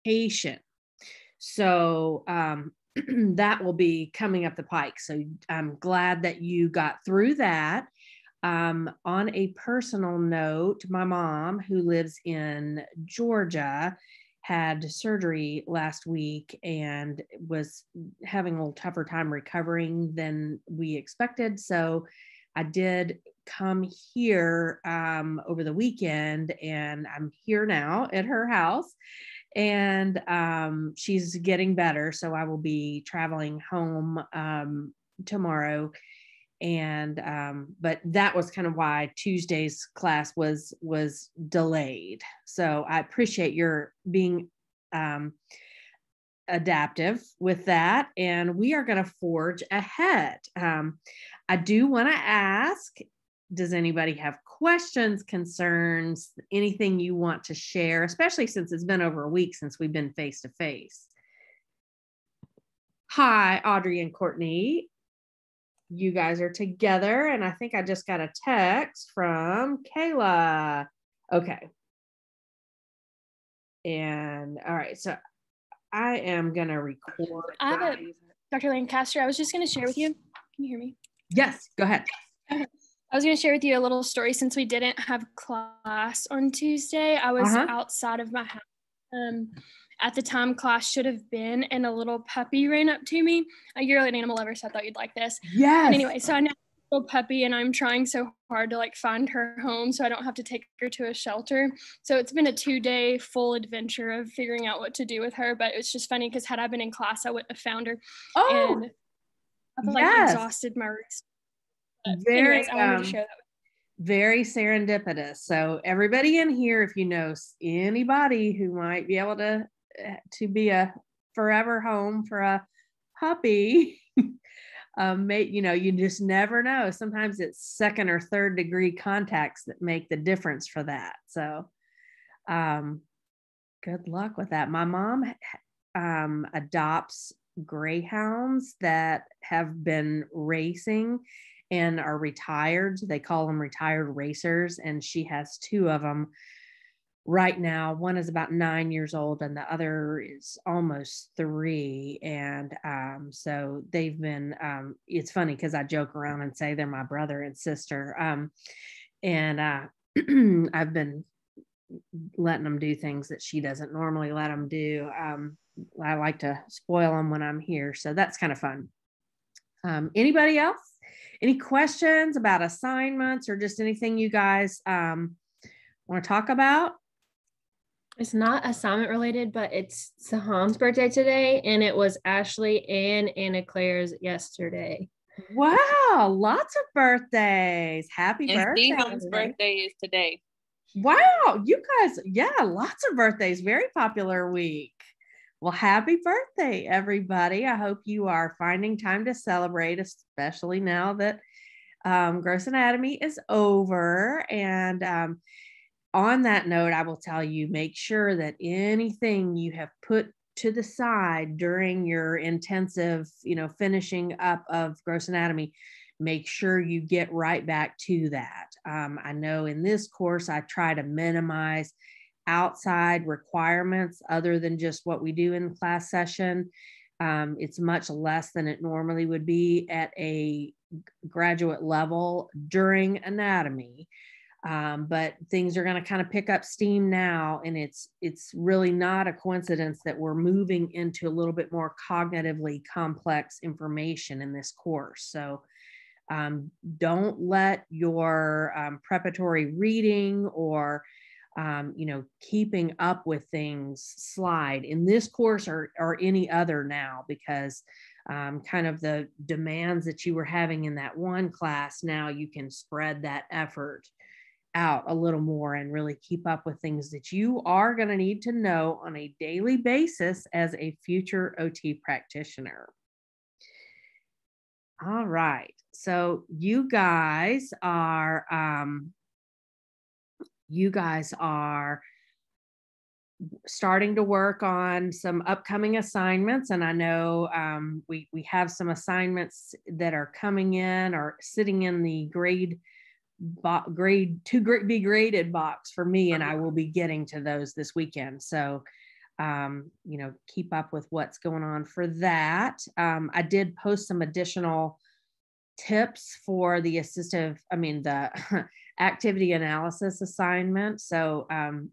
vacation. So that will be coming up the pike. So I'm glad that you got through that. On a personal note, my mom, who lives in Georgia, had surgery last week and was having a little tougher time recovering than we expected. So I did come here over the weekend, and I'm here now at her house, and she's getting better. So I will be traveling home tomorrow. And but that was kind of why Tuesday's class was delayed. So I appreciate your being adaptive with that, and we are going to forge ahead. I do want to ask, does anybody have questions, concerns, anything you want to share, especially since it's been over a week since we've been face to face? Hi, Audrey and Courtney. You guys are together, and I think I just got a text from Kayla. Okay. And all right, so I am going to record. Dr. Lancaster, I was just going to share with you. Can you hear me? Yes, go ahead. I was going to share with you a little story. Since we didn't have class on Tuesday, I was outside of my house. At the time class should have been, and a little puppy ran up to me. You're an animal lover, so I thought you'd like this. Yes. And anyway, so I know a little puppy, and I'm trying so hard to like find her home so I don't have to take her to a shelter. So it's been a 2-day full adventure of figuring out what to do with her. But it's just funny because had I been in class, I wouldn't have found her. Oh, and I've like exhausted my resources. Very, I wanted to share that with you. Very serendipitous. So everybody in here, if you know anybody who might be able to be a forever home for a puppy, you just never know. Sometimes it's second or third degree contacts that make the difference for that. So good luck with that. My mom adopts greyhounds that have been racing and are retired. They call them retired racers, and she has 2 of them right now. One is about 9 years old and the other is almost 3. And so they've been, it's funny because I joke around and say they're my brother and sister. And I've been letting them do things that she doesn't normally let them do. I like to spoil them when I'm here. So that's kind of fun. Anybody else? Any questions about assignments or just anything you guys want to talk about? It's not assignment related, but it's Sahan's birthday today, and it was Ashley and Anna Claire's yesterday. Wow, lots of birthdays. Happy birthday. Stephen's birthday is today. Wow, you guys, lots of birthdays. Very popular week. Well, happy birthday, everybody. I hope you are finding time to celebrate, especially now that Gross Anatomy is over. And on that note, I will tell you, make sure that anything you have put to the side during your intensive, finishing up of Gross Anatomy, make sure you get right back to that. I know in this course, I try to minimize outside requirements other than just what we do in class session. It's much less than it normally would be at a graduate level during anatomy. But things are going to kind of pick up steam now, and it's really not a coincidence that we're moving into a little bit more cognitively complex information in this course. So don't let your preparatory reading or keeping up with things slide in this course or any other now, because kind of the demands that you were having in that one class, now you can spread that effort out a little more and really keep up with things that you are going to need to know on a daily basis as a future OT practitioner. All right. So you guys are starting to work on some upcoming assignments. And I know we have some assignments that are coming in or sitting in the grade to be graded box for me, and I will be getting to those this weekend. So keep up with what's going on for that. I did post some additional tips for the the activity analysis assignment. So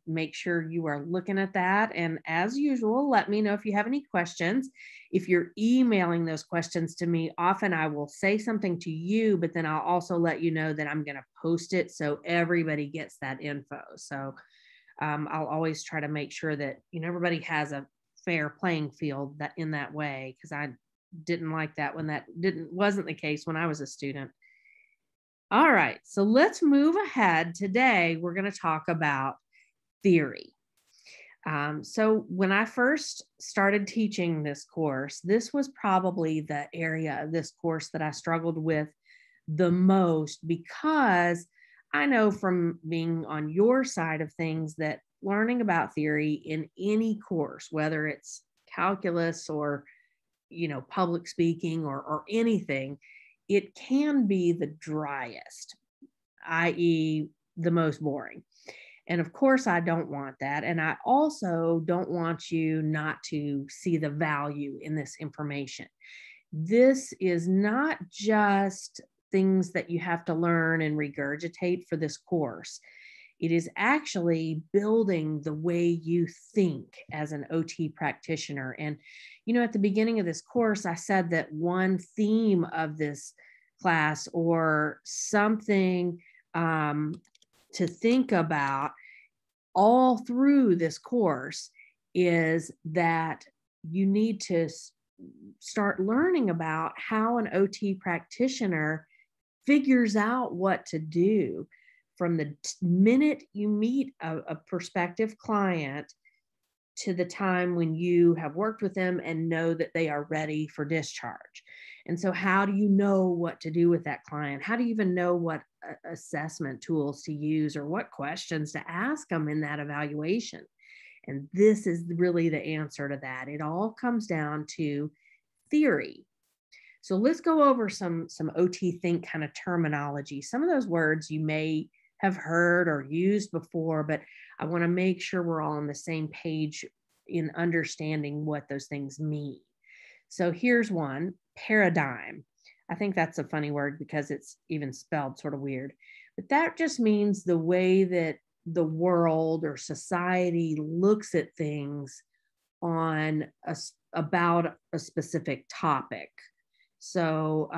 make sure you are looking at that. And as usual, let me know if you have any questions. If you're emailing those questions to me, often I will say something to you, but then I'll also let you know that I'm going to post it so everybody gets that info. So I'll always try to make sure that, everybody has a fair playing field that in that way, because I didn't like that when that wasn't the case when I was a student. All right, so let's move ahead. Today, we're going to talk about theory. So when I first started teaching this course, this was probably the area of this course that I struggled with the most, because I know from being on your side of things that learning about theory in any course, whether it's calculus or public speaking or anything, it can be the driest, i.e. the most boring. And of course, I don't want that. And I also don't want you not to see the value in this information. This is not just things that you have to learn and regurgitate for this course. It is actually building the way you think as an OT practitioner. And, at the beginning of this course, I said that one theme of this class, or something to think about all through this course, is that you need to start learning about how an OT practitioner figures out what to do from the minute you meet a prospective client to the time when you have worked with them and know that they are ready for discharge. And so how do you know what to do with that client? How do you even know what assessment tools to use or what questions to ask them in that evaluation? And this is really the answer to that. It all comes down to theory. So let's go over some OT think kind of terminology. Some of those words you may have heard or used before, but I want to make sure we're all on the same page in understanding what those things mean. So here's one: paradigm. I think that's a funny word because it's even spelled sort of weird, but that just means the way that the world or society looks at things about a specific topic. So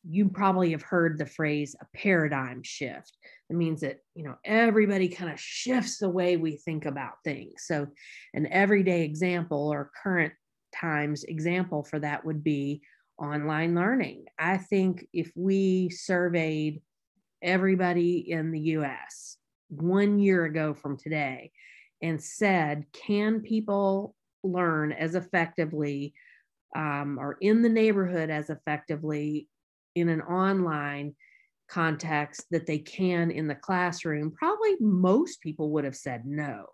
you probably have heard the phrase a paradigm shift. It means that, everybody kind of shifts the way we think about things. So an everyday example or current times example for that would be online learning. I think if we surveyed everybody in the US 1 year ago from today and said, can people learn as effectively or in the neighborhood as effectively in an online context that they can in the classroom, probably most people would have said no.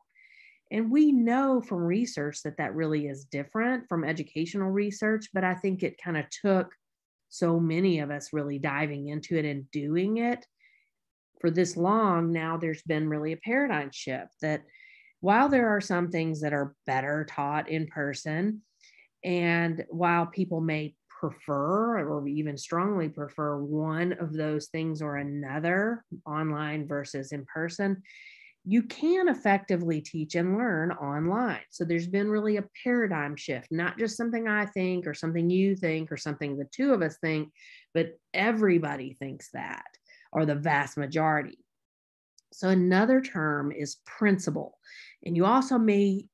And we know from research that really is different from educational research, but I think it kind of took so many of us really diving into it and doing it for this long. Now there's been really a paradigm shift that while there are some things that are better taught in person, and while people may prefer or even strongly prefer one of those things or another, online versus in person, you can effectively teach and learn online. So there's been really a paradigm shift, not just something I think or something you think or something the two of us think, but everybody thinks that, or the vast majority. So another term is principle. And you also may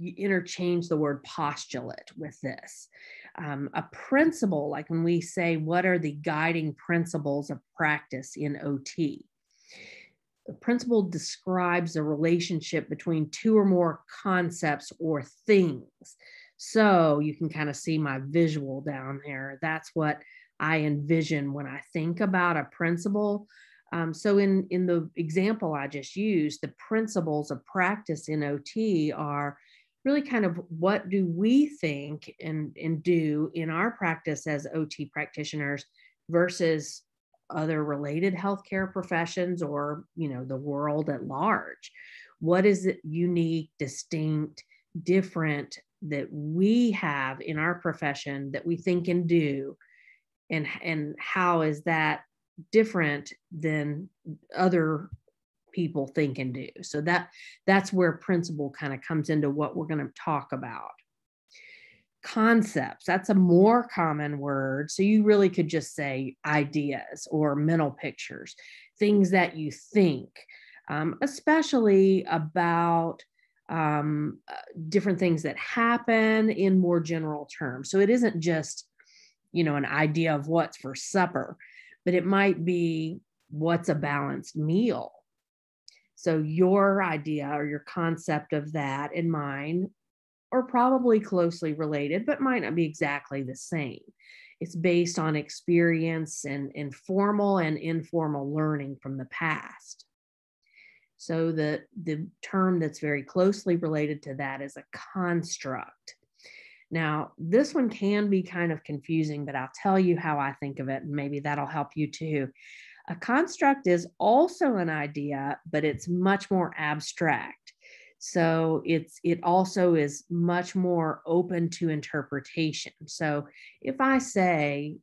interchange the word postulate with this. A principle, like when we say, what are the guiding principles of practice in OT? The principle describes a relationship between two or more concepts or things. So you can kind of see my visual down there. That's what I envision when I think about a principle. So in the example I just used, the principles of practice in OT are really kind of what do we think and do in our practice as OT practitioners versus other related healthcare professions or, the world at large. What is it unique, distinct, different that we have in our profession that we think and do? And how is that different than other people think and do? So that's where principle kind of comes into what we're going to talk about. Concepts, that's a more common word. So you really could just say ideas or mental pictures, things that you think, especially about different things that happen in more general terms. So it isn't just, an idea of what's for supper, but it might be what's a balanced meal. So your idea or your concept of that and mine are probably closely related, but might not be exactly the same. It's based on experience and formal and informal learning from the past. So the term that's very closely related to that is a construct. Now, this one can be kind of confusing, but I'll tell you how I think of it, and maybe that'll help you too. A construct is also an idea, but it's much more abstract. So it also is much more open to interpretation. So if I say,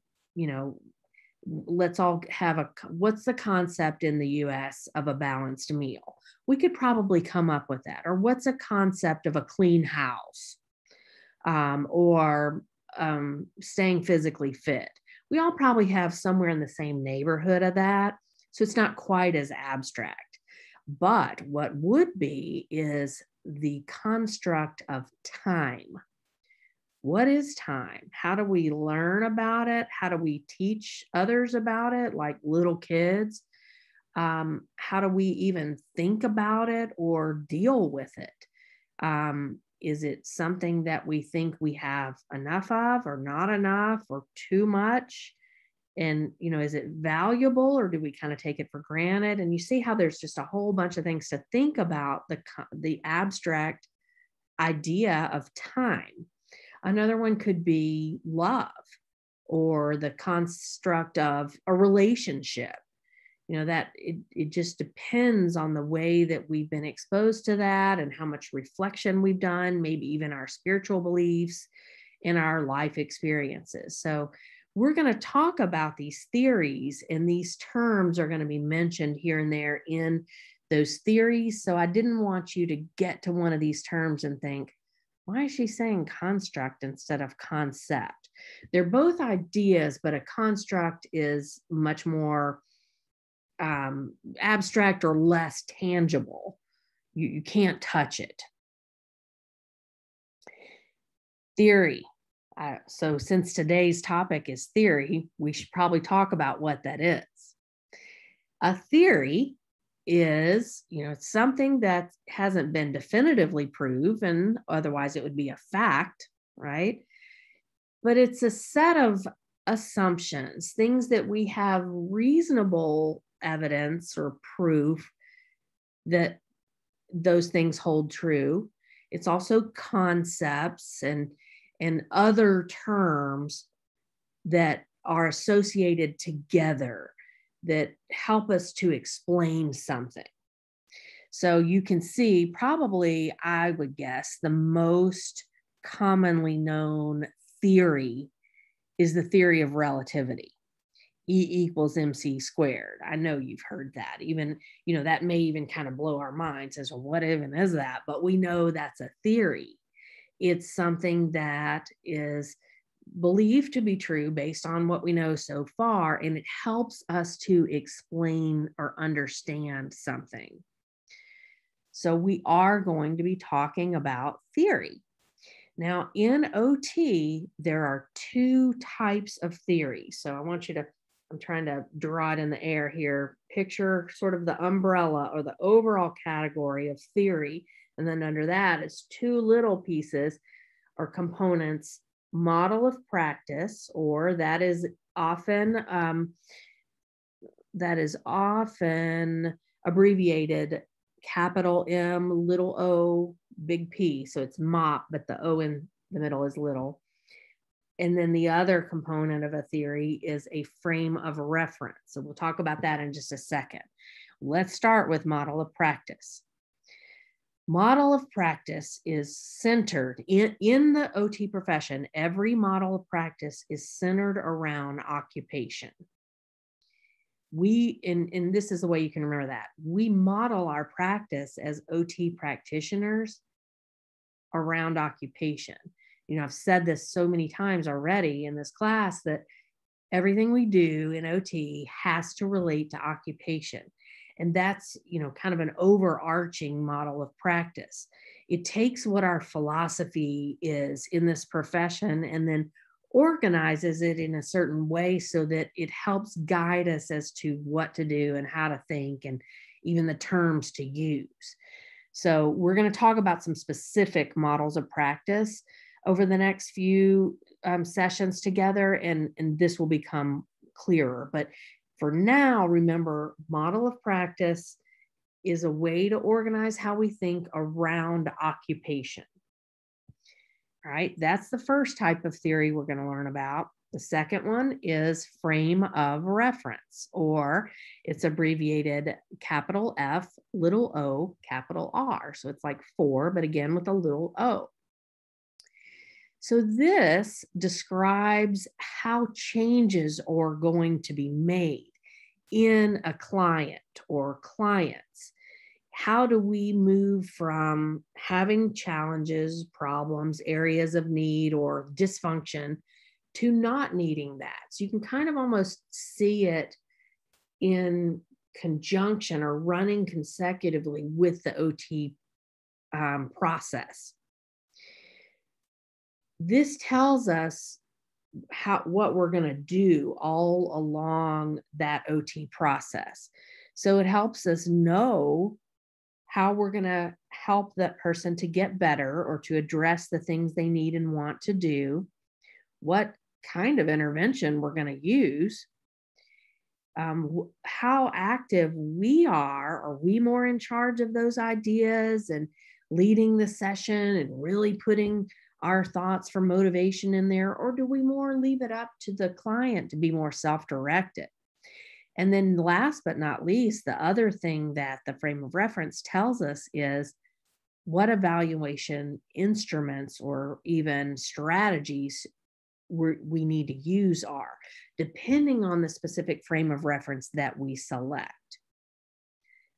let's all have what's the concept in the US of a balanced meal? We could probably come up with that. Or what's a concept of a clean house? Or staying physically fit. We all probably have somewhere in the same neighborhood of that. So it's not quite as abstract. But what would be is the construct of time. What is time? How do we learn about it? How do we teach others about it, like little kids? How do we even think about it or deal with it? Is it something that we think we have enough of or not enough or too much? And, is it valuable or do we kind of take it for granted? And you see how there's just a whole bunch of things to think about the abstract idea of time. Another one could be love or the construct of a relationship. That it just depends on the way that we've been exposed to that and how much reflection we've done, maybe even our spiritual beliefs and our life experiences. So we're going to talk about these theories, and these terms are going to be mentioned here and there in those theories. So I didn't want you to get to one of these terms and think, why is she saying construct instead of concept? They're both ideas, but a construct is much more abstract or less tangible. You can't touch it. Theory. So since today's topic is theory, we should probably talk about what that is. A theory is, something that hasn't been definitively proven, otherwise it would be a fact, right? But it's a set of assumptions, things that we have reasonable evidence or proof that those things hold true. It's also concepts and other terms that are associated together that help us to explain something. So you can see, probably, I would guess, the most commonly known theory is the theory of relativity. E equals mc squared. I know you've heard that. Even, that may even kind of blow our minds as, well, what even is that? But we know that's a theory. It's something that is believed to be true based on what we know so far, and it helps us to explain or understand something. So we are going to be talking about theory. Now, in OT, there are two types of theory. So I want you to, I'm trying to draw it in the air here. Picture sort of the umbrella or the overall category of theory. And then under that, it's two little pieces or components: model of practice, or that is often abbreviated capital M, little o, big P. So it's MOP, but the O in the middle is little. And then the other component of a theory is a frame of reference. So we'll talk about that in just a second. Let's start with model of practice. model of practice is centered in the OT profession. Every model of practice is centered around occupation. And this is the way you can remember that. We model our practice as OT practitioners around occupation. I've said this so many times already in this class that everything we do in OT has to relate to occupation. And that's, kind of an overarching model of practice. It takes what our philosophy is in this profession and then organizes it in a certain way so that it helps guide us as to what to do and how to think and even the terms to use. So we're going to talk about some specific models of practice over the next few sessions together, and this will become clearer. But for now, remember, model of practice is a way to organize how we think around occupation. All right, that's the first type of theory we're going to learn about. The second one is frame of reference, or it's abbreviated capital F, little o, capital R. So it's like 4, but again with a little o. So this describes how changes are going to be made in a client or clients. How do we move from having challenges, problems, areas of need or dysfunction to not needing that? So you can kind of almost see it in conjunction or running consecutively with the OT process. This tells us what we're going to do all along that OT process. So it helps us know how we're going to help that person to get better or to address the things they need and want to do, what kind of intervention we're going to use, how active we are we more in charge of those ideas and leading the session and really putting our thoughts for motivation in there, or do we more leave it up to the client to be more self-directed? And then last but not least, the other thing that the frame of reference tells us is what evaluation instruments or even strategies we need to use are, depending on the specific frame of reference that we select.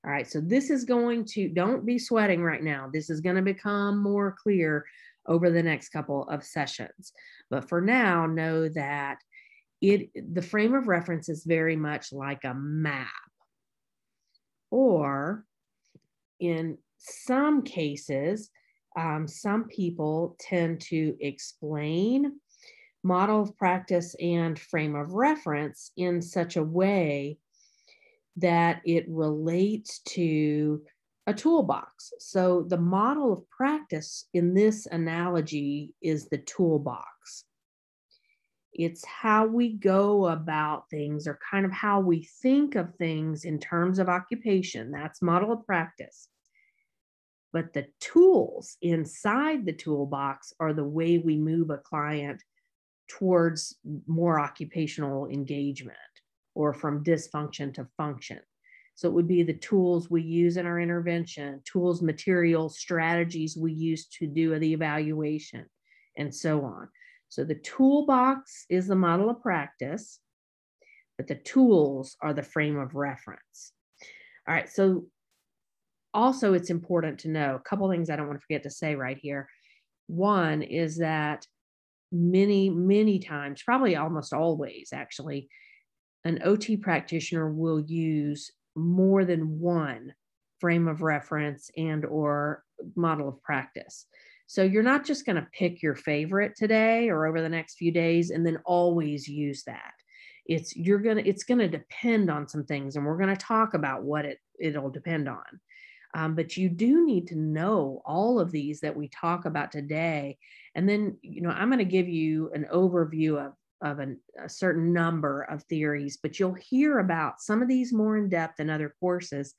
All right, so this is going to, don't be sweating right now. This is going to become more clear over the next couple of sessions. But for now, know that the frame of reference is very much like a map. Or in some cases, some people tend to explain model of practice and frame of reference in such a way that it relates to a toolbox. So the model of practice in this analogy is the toolbox. It's how we go about things, or kind of how we think of things in terms of occupation. That's model of practice. But the tools inside the toolbox are the way we move a client towards more occupational engagement or from dysfunction to function. So it would be the tools we use in our intervention, tools, materials, strategies we use to do the evaluation, and so on. So the toolbox is the model of practice, but the tools are the frame of reference. All right, so also it's important to know a couple things I don't want to forget to say right here. One is that many times, probably almost always actually, an OT practitioner will use more than one frame of reference and or model of practice. So you're not just going to pick your favorite today or over the next few days and then always use that. It's going to depend on some things, and we're going to talk about what it'll depend on. But you do need to know all of these that we talk about today. And then, I'm going to give you an overview of a certain number of theories, but you'll hear about some of these more in depth in other courses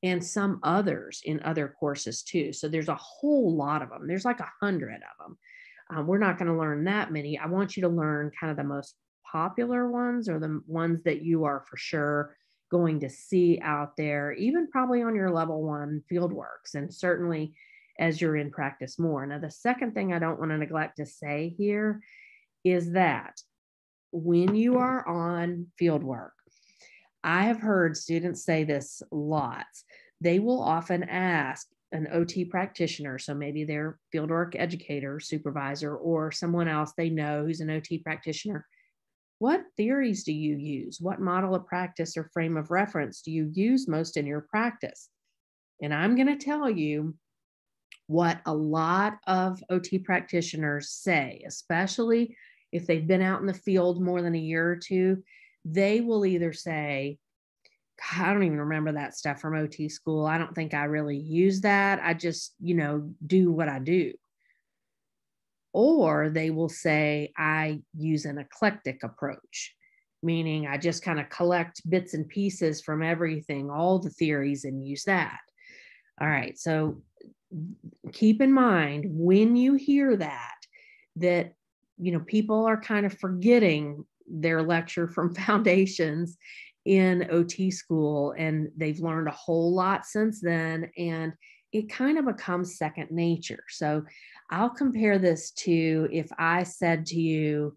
and some others in other courses too. So there's a whole lot of them. There's like 100 of them. We're not going to learn that many. I want you to learn kind of the most popular ones, or the ones that you are for sure going to see out there, even probably on your level 1 fieldworks. And certainly as you're in practice more. Now, the second thing I don't want to neglect to say here is that when you are on field work, I have heard students say this lots. They will often ask an OT practitioner, so maybe their fieldwork educator, supervisor, or someone else they know who's an OT practitioner, what theories do you use? What model of practice or frame of reference do you use most in your practice? And I'm going to tell you what a lot of OT practitioners say, especially if they've been out in the field more than a year or two. They will either say, I don't even remember that stuff from OT school. I don't think I really use that. I just, do what I do. Or they will say, I use an eclectic approach, meaning I just kind of collect bits and pieces from everything, all the theories, and use that. All right. So keep in mind when you hear that, people are kind of forgetting their lecture from Foundations in OT school, and they've learned a whole lot since then, and it kind of becomes second nature. So I'll compare this to if I said to you,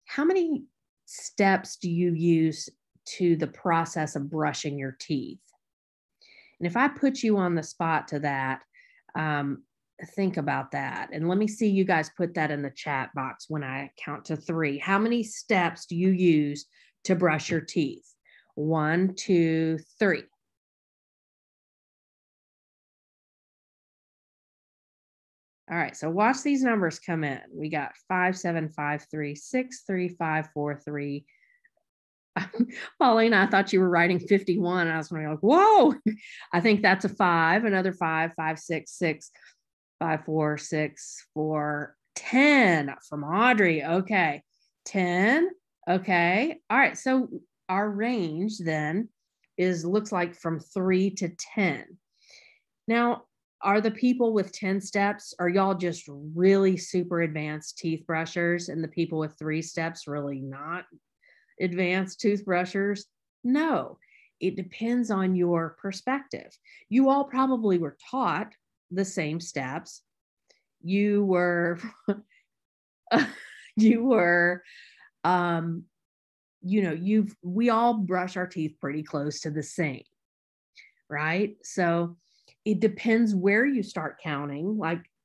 how many steps do you use to the process of brushing your teeth? And if I put you on the spot to that, think about that. And let me see you guys put that in the chat box when I count to 3. How many steps do you use to brush your teeth? 1, 2, 3. All right, so watch these numbers come in. We got 5, 7, 5, 3, 6, 3, 5, 4, 3. Paulina, I thought you were writing 51. I was like, whoa, I think that's a 5, another 5, 5, 6, 6, 5, 4, 6, 4, 10 from Audrey. Okay, 10. Okay. All right. So our range then looks like from 3 to 10. Now, are the people with 10 steps, are y'all just really super advanced teeth brushers, and the people with 3 steps really not advanced toothbrushers? No, it depends on your perspective. You all probably were taught the same steps. We all brush our teeth pretty close to the same, right? So it depends where you start counting.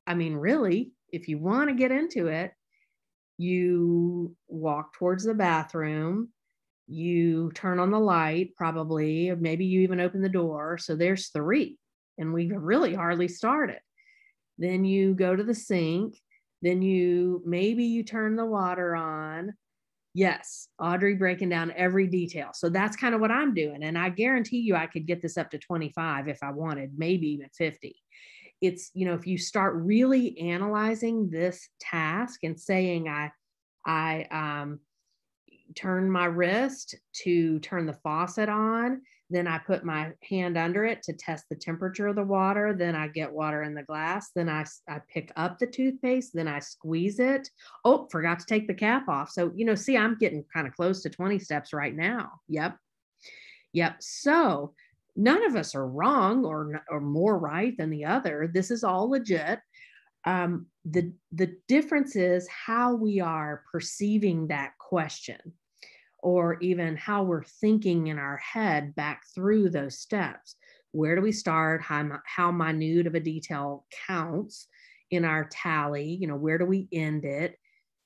Really, if you want to get into it, you walk towards the bathroom, you turn on the light, probably, or maybe you even open the door. So there's 3, and we've really hardly started. Then you go to the sink, then you turn the water on. Yes, Audrey breaking down every detail. So that's kind of what I'm doing. And I guarantee you I could get this up to 25 if I wanted, maybe even 50. It's, if you start really analyzing this task and saying, I turn my wrist to turn the faucet on, then I put my hand under it to test the temperature of the water. Then I get water in the glass. Then I pick up the toothpaste. Then I squeeze it. Oh, forgot to take the cap off. So, see, I'm getting kind of close to 20 steps right now. Yep. So none of us are wrong or more right than the other. This is all legit. The difference is how we are perceiving that question, or even how we're thinking in our head back through those steps. Where do we start? How minute of a detail counts in our tally? Where do we end it?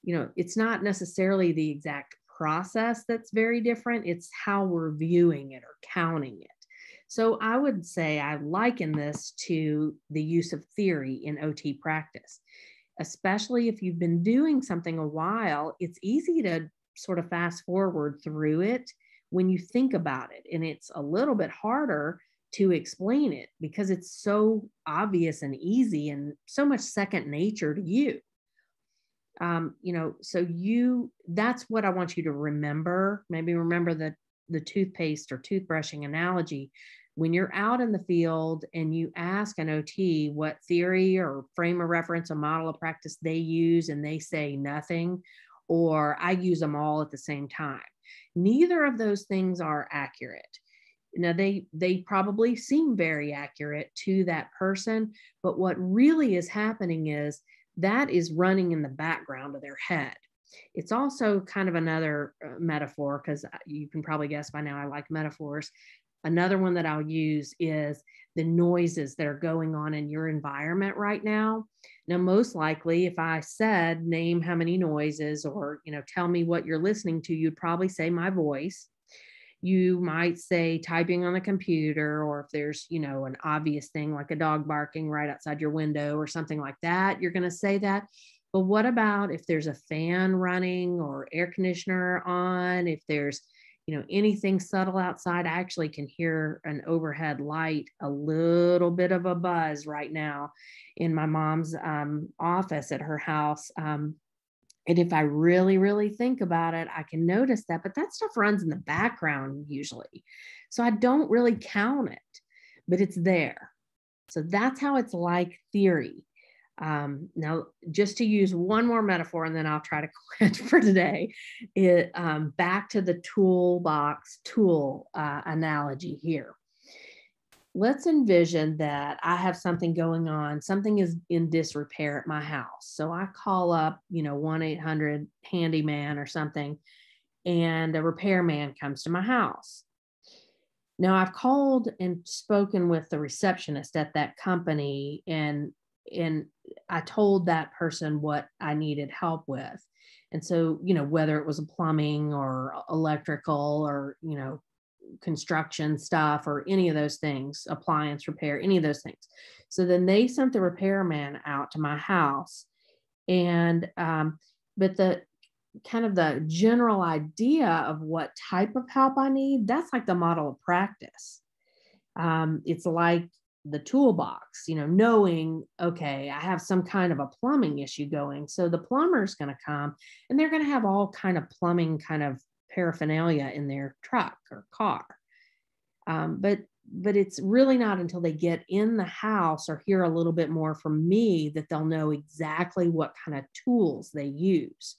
It's not necessarily the exact process that's very different. It's how we're viewing it or counting it. So I would say I liken this to the use of theory in OT practice, especially if you've been doing something a while. It's easy to sort of fast forward through it when you think about it. And it's a little bit harder to explain it because it's so obvious and easy and so much second nature to you. That's what I want you to remember. Maybe remember the toothpaste or toothbrushing analogy. When you're out in the field and you ask an OT what theory or frame of reference or model of practice they use, and they say nothing, or I use them all at the same time. Neither of those things are accurate. Now they probably seem very accurate to that person, but what really is happening is that is running in the background of their head. It's also kind of another metaphor, because you can probably guess by now I like metaphors. Another one that I'll use is the noises that are going on in your environment right now. Now, most likely, if I said, name how many noises, or, tell me what you're listening to, you'd probably say my voice. You might say typing on the computer, or if there's, an obvious thing like a dog barking right outside your window or something like that, you're going to say that. But what about if there's a fan running or air conditioner on? If there's, anything subtle outside? I actually can hear an overhead light, a little bit of a buzz right now in my mom's office at her house. And if I really, really think about it, I can notice that, but that stuff runs in the background usually. So I don't really count it, but it's there. So that's how it's like theory. Now, just to use one more metaphor, and then I'll try to quit for today, back to the toolbox tool analogy here. Let's envision that I have something going on. Something is in disrepair at my house. So I call up, 1-800 handyman or something, and a repairman comes to my house. Now I've called and spoken with the receptionist at that company, and I told that person what I needed help with. And so, whether it was a plumbing or electrical or, construction stuff or any of those things, appliance repair, any of those things. So then they sent the repairman out to my house. And, but the kind of the general idea of what type of help I need, that's like the model of practice. It's like the toolbox, knowing, okay, I have some kind of a plumbing issue going. So the plumber's going to come and they're going to have all kind of plumbing kind of paraphernalia in their truck or car. But it's really not until they get in the house or hear a little bit more from me that they'll know exactly what kind of tools they use.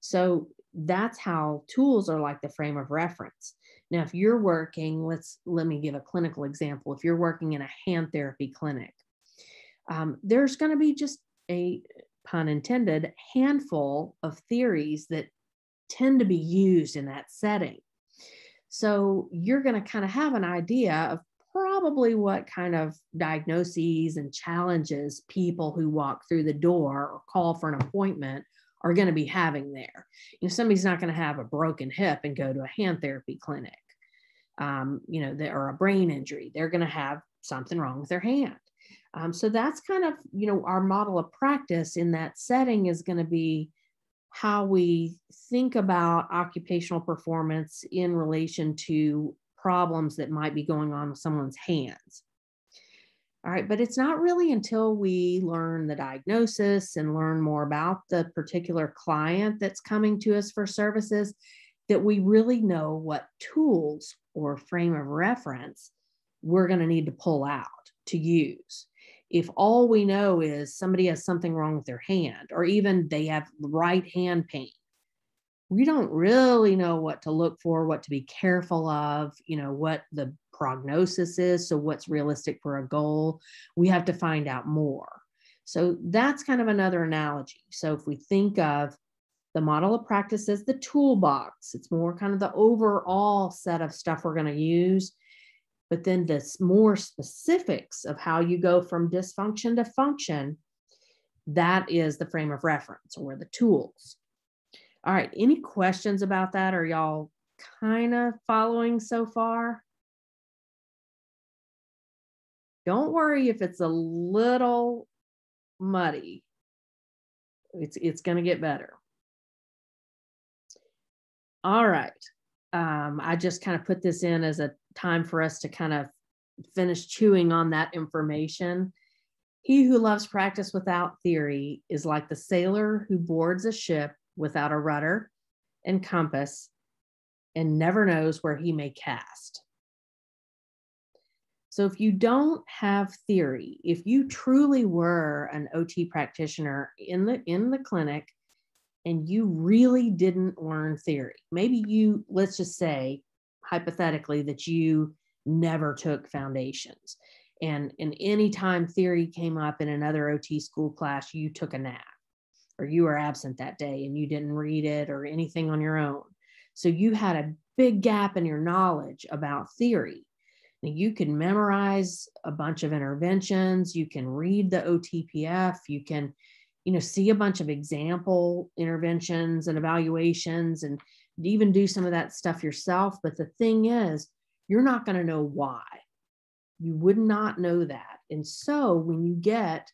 So that's how tools are like the frame of reference. Now, if you're working, let me give a clinical example. If you're working in a hand therapy clinic, there's going to be just a, pun intended, handful of theories that tend to be used in that setting. So you're going to kind of have an idea of probably what kind of diagnoses and challenges people who walk through the door or call for an appointment are going to be having there. Somebody's not going to have a broken hip and go to a hand therapy clinic, or a brain injury. They're going to have something wrong with their hand. So that's kind of, our model of practice in that setting is going to be how we think about occupational performance in relation to problems that might be going on with someone's hands. All right, but it's not really until we learn the diagnosis and learn more about the particular client that's coming to us for services that we really know what tools or frame of reference we're going to need to pull out to use. If all we know is somebody has something wrong with their hand, or even they have right hand pain, we don't really know what to look for, what to be careful of, what the prognosis is. So what's realistic for a goal? We have to find out more. So that's kind of another analogy. So if we think of the model of practice as the toolbox, it's more kind of the overall set of stuff we're going to use. But then the more specifics of how you go from dysfunction to function, that is the frame of reference or the tools. All right, any questions about that? Are y'all kind of following so far? Don't worry if it's a little muddy. It's going to get better. All right. I just kind of put this in as a time for us to kind of finish chewing on that information. He who loves practice without theory is like the sailor who boards a ship without a rudder and compass and never knows where he may cast. So if you don't have theory, if you truly were an OT practitioner in the clinic and you really didn't learn theory, maybe you, let's just say hypothetically that you never took foundations. And any time theory came up in another OT school class, you took a nap or you were absent that day and you didn't read it or anything on your own. So you had a big gap in your knowledge about theory. Now, you can memorize a bunch of interventions. You can read the OTPF. You can, see a bunch of example interventions and evaluations and even do some of that stuff yourself. But the thing is, you're not going to know why. You would not know that. And so when you get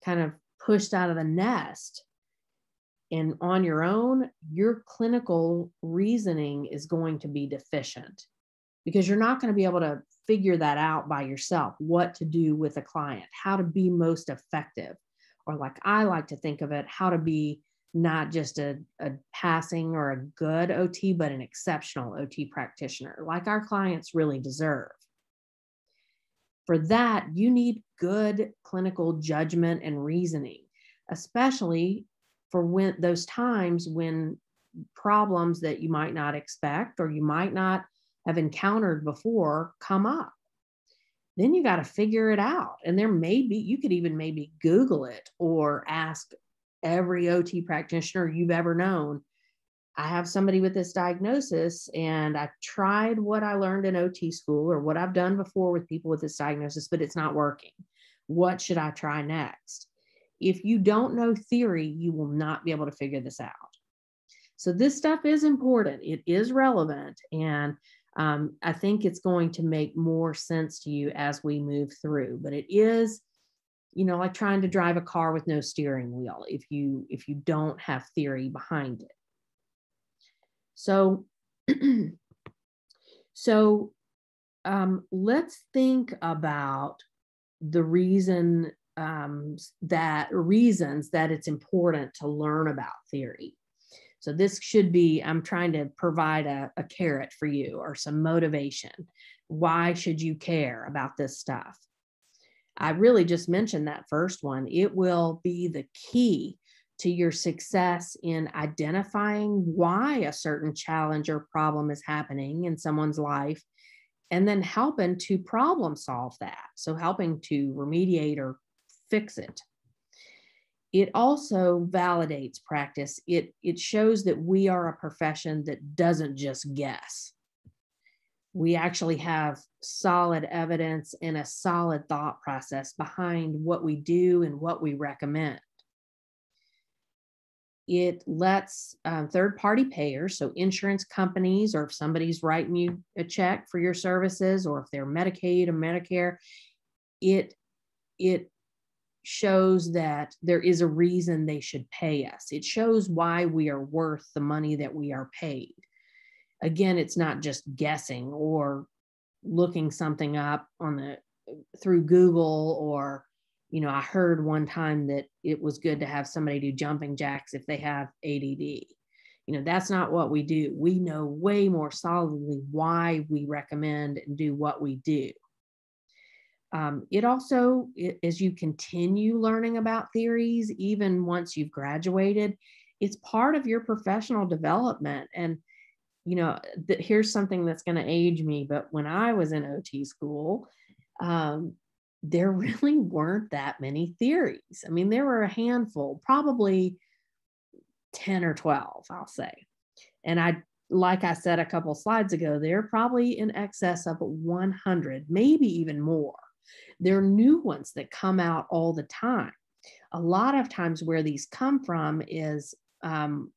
kind of pushed out of the nest and on your own, your clinical reasoning is going to be deficient because you're not going to be able to figure that out by yourself, what to do with a client, how to be most effective, or like I like to think of it, how to be not just a passing or a good OT, but an exceptional OT practitioner, like our clients really deserve. For that, you need good clinical judgment and reasoning, especially for when those times when problems that you might not expect or you might not have encountered before come up. Then you got to figure it out. And you could even maybe Google it or ask every OT practitioner you've ever known. I have somebody with this diagnosis and I tried what I learned in OT school or what I've done before with people with this diagnosis, but it's not working. What should I try next? If you don't know theory, you will not be able to figure this out. So this stuff is important. It is relevant. And I think it's going to make more sense to you as we move through, but it is, like trying to drive a car with no steering wheel if you don't have theory behind it. So, let's think about the reasons that it's important to learn about theory. So this should be, I'm trying to provide a carrot for you or some motivation. Why should you care about this stuff? I really just mentioned that first one. It will be the key to your success in identifying why a certain challenge or problem is happening in someone's life, and then helping to problem solve that. So helping to remediate or fix it. It also validates practice. It shows that we are a profession that doesn't just guess. We actually have solid evidence and a solid thought process behind what we do and what we recommend. It lets third-party payers, so insurance companies, or if somebody's writing you a check for your services, or if they're Medicaid or Medicare, it shows that there is a reason they should pay us. It shows why we are worth the money that we are paid. Again, it's not just guessing or looking something up through Google, or I heard one time that it was good to have somebody do jumping jacks if they have ADD. That's not what we do. We know way more solidly why we recommend and do what we do. It also, as you continue learning about theories, even once you've graduated, it's part of your professional development. And, here's something that's going to age me, but when I was in OT school, there really weren't that many theories. I mean, there were a handful, probably 10 or 12, I'll say. And like I said a couple slides ago, they're probably in excess of 100, maybe even more. There are new ones that come out all the time. A lot of times where these come from is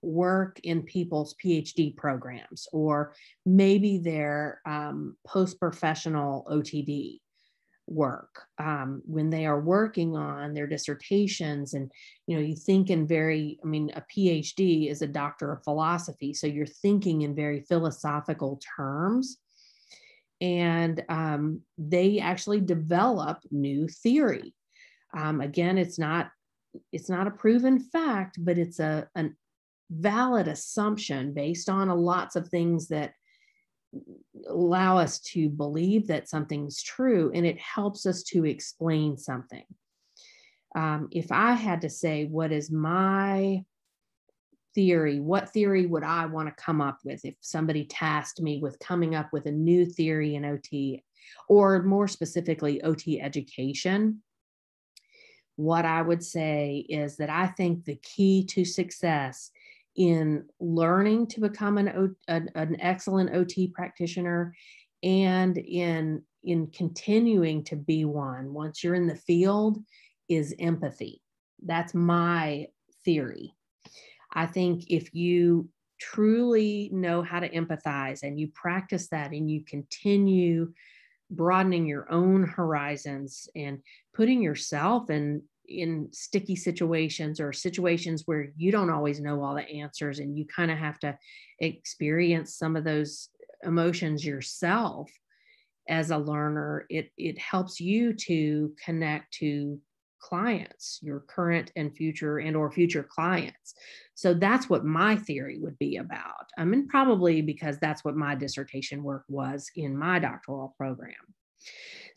work in people's PhD programs, or maybe their post-professional OTD work when they are working on their dissertations. And you think in a PhD is a doctor of philosophy, so you're thinking in very philosophical terms. And they actually develop new theory. Again, it's not a proven fact, but it's a valid assumption based on lots of things that allow us to believe that something's true, and it helps us to explain something. If I had to say, what is my theory, what theory would I want to come up with if somebody tasked me with coming up with a new theory in OT? or more specifically OT education, what I would say is that I think the key to success in learning to become an excellent OT practitioner and in continuing to be one once you're in the field is empathy. That's my theory. I think if you truly know how to empathize and you practice that and you continue broadening your own horizons and putting yourself in sticky situations or situations where you don't always know all the answers and you kind of have to experience some of those emotions yourself as a learner, it helps you to connect to clients, your current and or future clients. So that's what my theory would be about. I mean, probably because that's what my dissertation work was in my doctoral program.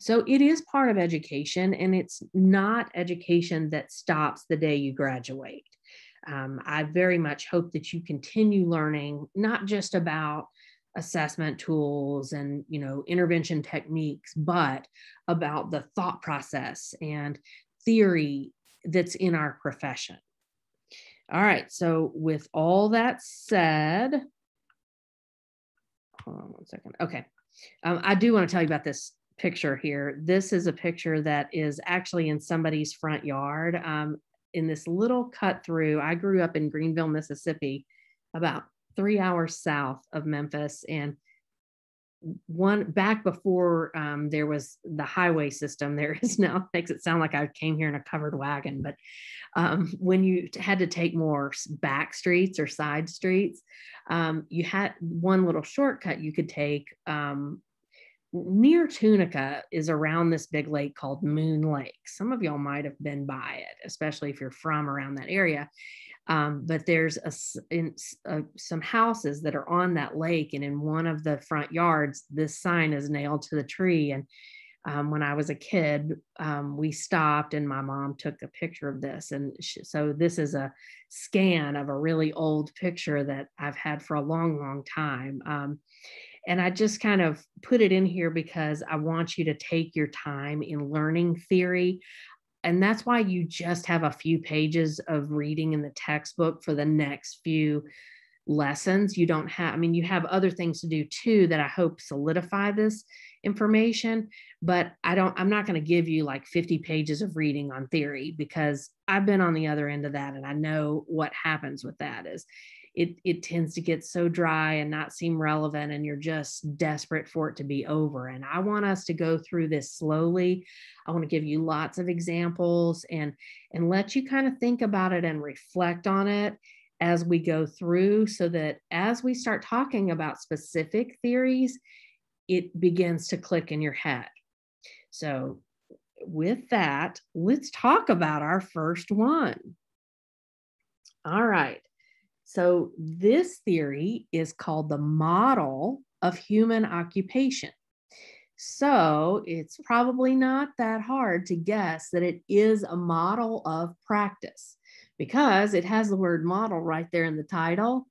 So it is part of education, and it's not education that stops the day you graduate. I very much hope that you continue learning, not just about assessment tools and, intervention techniques, but about the thought process and theory that's in our profession. All right. So with all that said, hold on one second. Okay. I do want to tell you about this picture here. This is a picture that is actually in somebody's front yard, in this little cut through. I grew up in Greenville, Mississippi, about 3 hours south of Memphis, and back before there was the highway system. There is now, makes it sound like I came here in a covered wagon, but when you had to take more back streets or side streets, you had one little shortcut you could take. Near Tunica is around this big lake called Moon Lake. Some of y'all might have been by it, especially if you're from around that area. But there's some houses that are on that lake, and in one of the front yards, this sign is nailed to the tree. And when I was a kid, we stopped and my mom took a picture of this. And so this is a scan of a really old picture that I've had for a long, long time. And I just kind of put it in here because I want you to take your time in learning theory. And that's why you just have a few pages of reading in the textbook for the next few lessons. You don't have, I mean, you have other things to do too that I hope solidify this information, but I'm not going to give you like 50 pages of reading on theory, because I've been on the other end of that. And I know what happens with that is it tends to get so dry and not seem relevant, and you're just desperate for it to be over. And I want us to go through this slowly. I want to give you lots of examples and let you kind of think about it and reflect on it as we go through, so that as we start talking about specific theories, it begins to click in your head. So with that, let's talk about our first one. All right. So this theory is called the model of human occupation. So it's probably not that hard to guess that it is a model of practice, because it has the word model right there in the title,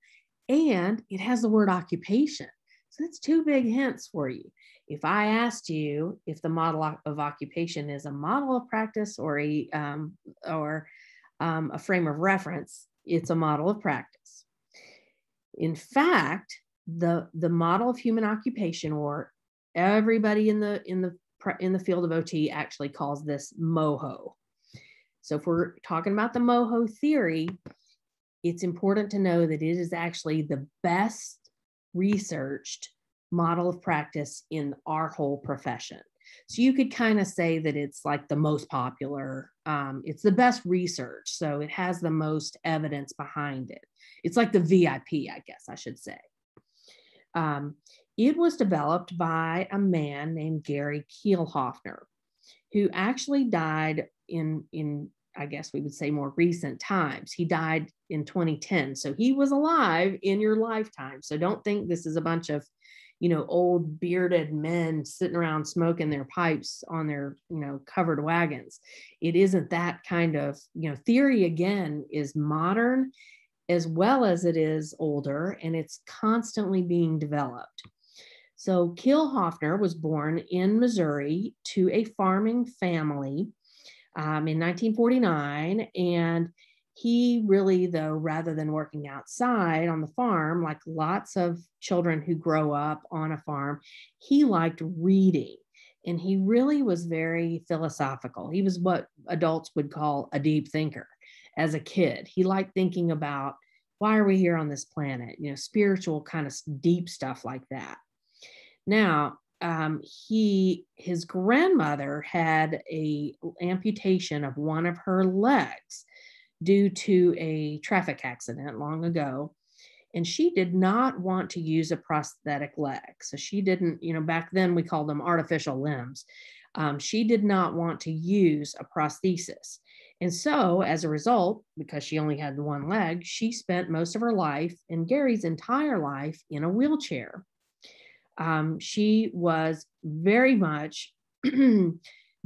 and it has the word occupation. So that's two big hints for you. If I asked you if the model of occupation is a model of practice or a frame of reference, it's a model of practice. In fact, the model of human occupation, or everybody in the field of OT actually calls this MOHO. So if we're talking about the MOHO theory, it's important to know that it is actually the best researched model of practice in our whole profession. So you could kind of say that it's like the most popular, it's the best research. So it has the most evidence behind it. It's like the VIP, I guess I should say. It was developed by a man named Gary Kielhofner, who actually died in I guess we would say more recent times. He died in 2010. So he was alive in your lifetime. So don't think this is a bunch of, old bearded men sitting around smoking their pipes on their, covered wagons. It isn't that kind of, theory, again, is modern as well as it is older, and it's constantly being developed. So Kielhofner was born in Missouri to a farming family in 1949. And he really, though, rather than working outside on the farm, like lots of children who grow up on a farm, he liked reading. And he really was very philosophical. He was what adults would call a deep thinker as a kid. He liked thinking about, why are we here on this planet? You know, spiritual kind of deep stuff like that. Now, his grandmother had a amputation of one of her legs due to a traffic accident long ago. And she did not want to use a prosthetic leg. So she didn't, you know, back then we called them artificial limbs. She did not want to use a prosthesis. And so as a result, because she only had one leg, she spent most of her life and Gary's entire life in a wheelchair. She was very much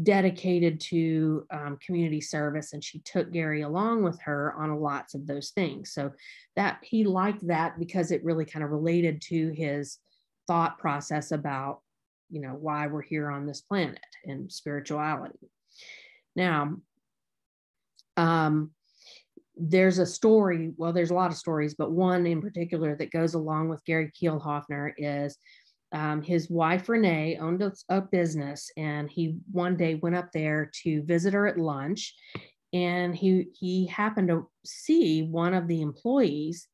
dedicated to community service, and she took Gary along with her on lots of those things. So that he liked that because it really kind of related to his thought process about, you know, why we're here on this planet and spirituality. Now, there's a story, well, there's a lot of stories, but one in particular that goes along with Gary Kielhofner is his wife, Renee, owned a business, and he one day went up there to visit her at lunch, and he happened to see one of the employees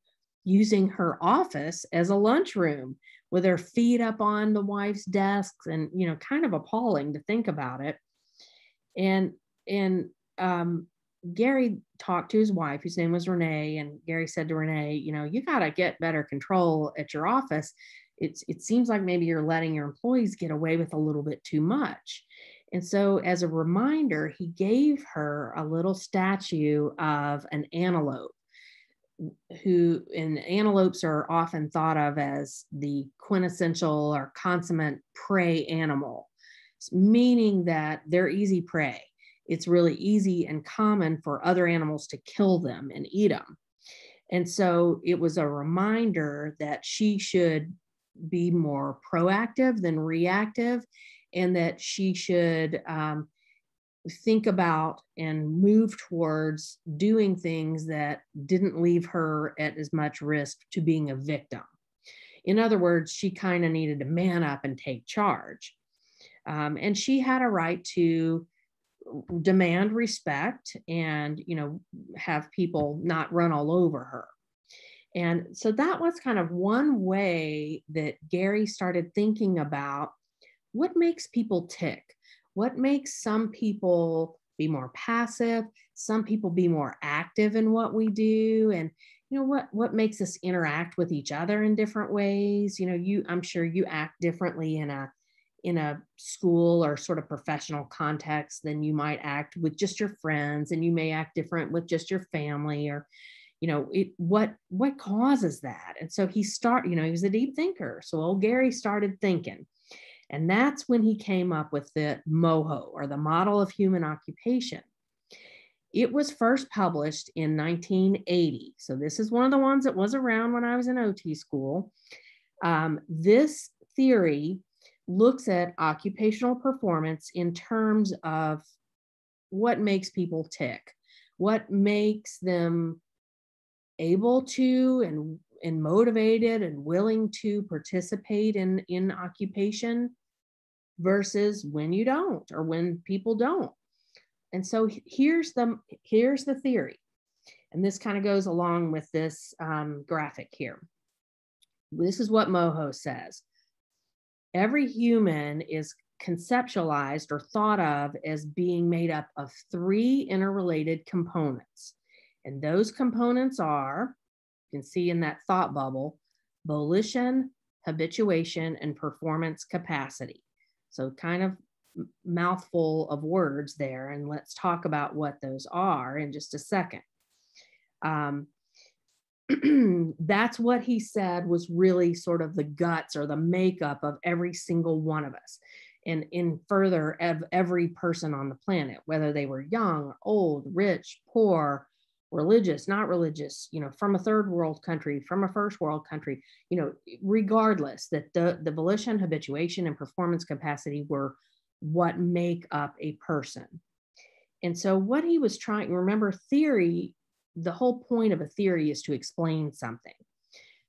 using her office as a lunchroom with her feet up on the wife's desks, and, you know, kind of appalling to think about it. And Gary talked to his wife, whose name was Renee, and Gary said to Renee, you know, you got to get better control at your office. It seems like maybe you're letting your employees get away with a little bit too much. And so as a reminder, he gave her a little statue of an antelope, and antelopes are often thought of as the quintessential or consummate prey animal, meaning that they're easy prey. It's really easy and common for other animals to kill them and eat them. And so it was a reminder that she should be more proactive than reactive, and that she should think about and move towards doing things that didn't leave her at as much risk to being a victim. In other words, she kind of needed to man up and take charge. And she had a right to demand respect and, you know, have people not run all over her. And so that was kind of one way that Gary started thinking about what makes people tick, what makes some people be more passive, some people be more active in what we do, and, you know, what makes us interact with each other in different ways. You know, I'm sure you act differently in a school or sort of professional context than you might act with just your friends, and you may act different with just your family, or, you know, what causes that. And so he was a deep thinker. So old Gary started thinking, and that's when he came up with the MOHO, or the Model of Human Occupation. It was first published in 1980. So this is one of the ones that was around when I was in OT school. This theory looks at occupational performance in terms of what makes people tick, what makes them able to and motivated and willing to participate in occupation versus when you don't, or when people don't. And so here's the theory. And this kind of goes along with this graphic here. This is what MOHO says. Every human is conceptualized or thought of as being made up of three interrelated components. And those components are, you can see in that thought bubble, volition, habituation, and performance capacity. So kind of mouthful of words there. And let's talk about what those are in just a second. That's what he said was really sort of the guts or the makeup of every single one of us. And in further, of every person on the planet, whether they were young, old, rich, poor, religious, not religious, from a third world country, from a first world country, regardless, that the volition, habituation, and performance capacity were what make up a person. And so what he was trying, remember, theory, the whole point of a theory is to explain something.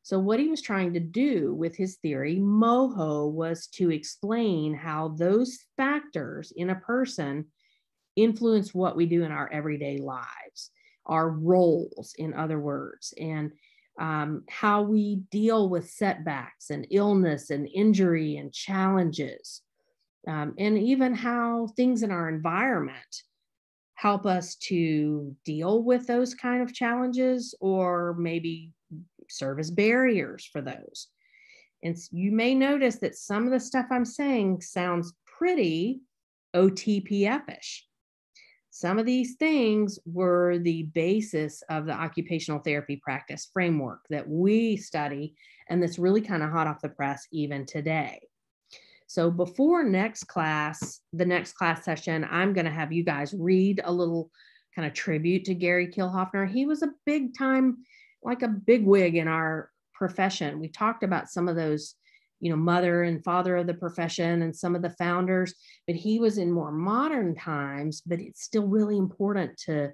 So what he was trying to do with his theory, Moho, was to explain how those factors in a person influence what we do in our everyday lives, our roles, in other words, and how we deal with setbacks and illness and injury and challenges, and even how things in our environment help us to deal with those kind of challenges, or maybe serve as barriers for those. And you may notice that some of the stuff I'm saying sounds pretty OTPF-ish. Some of these things were the basis of the occupational therapy practice framework that we study, and that's really kind of hot off the press even today. So before the next class session, I'm going to have you guys read a little kind of tribute to Gary Kilhoffner. He was a big time, like a big wig in our profession. We talked about some of those, mother and father of the profession and some of the founders, but he was in more modern times. But it's still really important to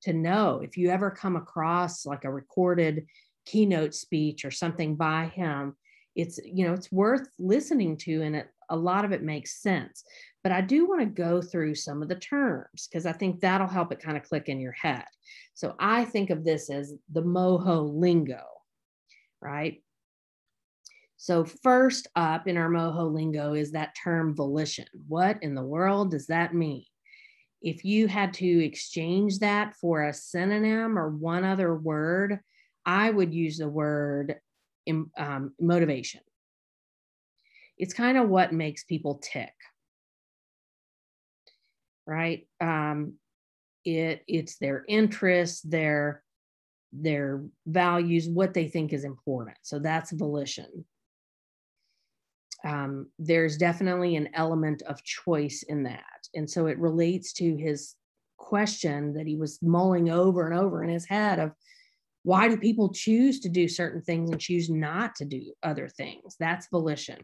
know, if you ever come across like a recorded keynote speech or something by him, it's worth listening to, and a lot of it makes sense. But I do want to go through some of the terms, because I think that'll help it kind of click in your head. So I think of this as the Moho lingo, right? So first up in our Moho lingo is that term volition. What in the world does that mean? If you had to exchange that for a synonym or one other word, I would use the word motivation. It's kind of what makes people tick, right? It's their interests, their values, what they think is important. So that's volition. There's definitely an element of choice in that. And so it relates to his question that he was mulling over and over in his head of, why do people choose to do certain things and choose not to do other things? That's volition.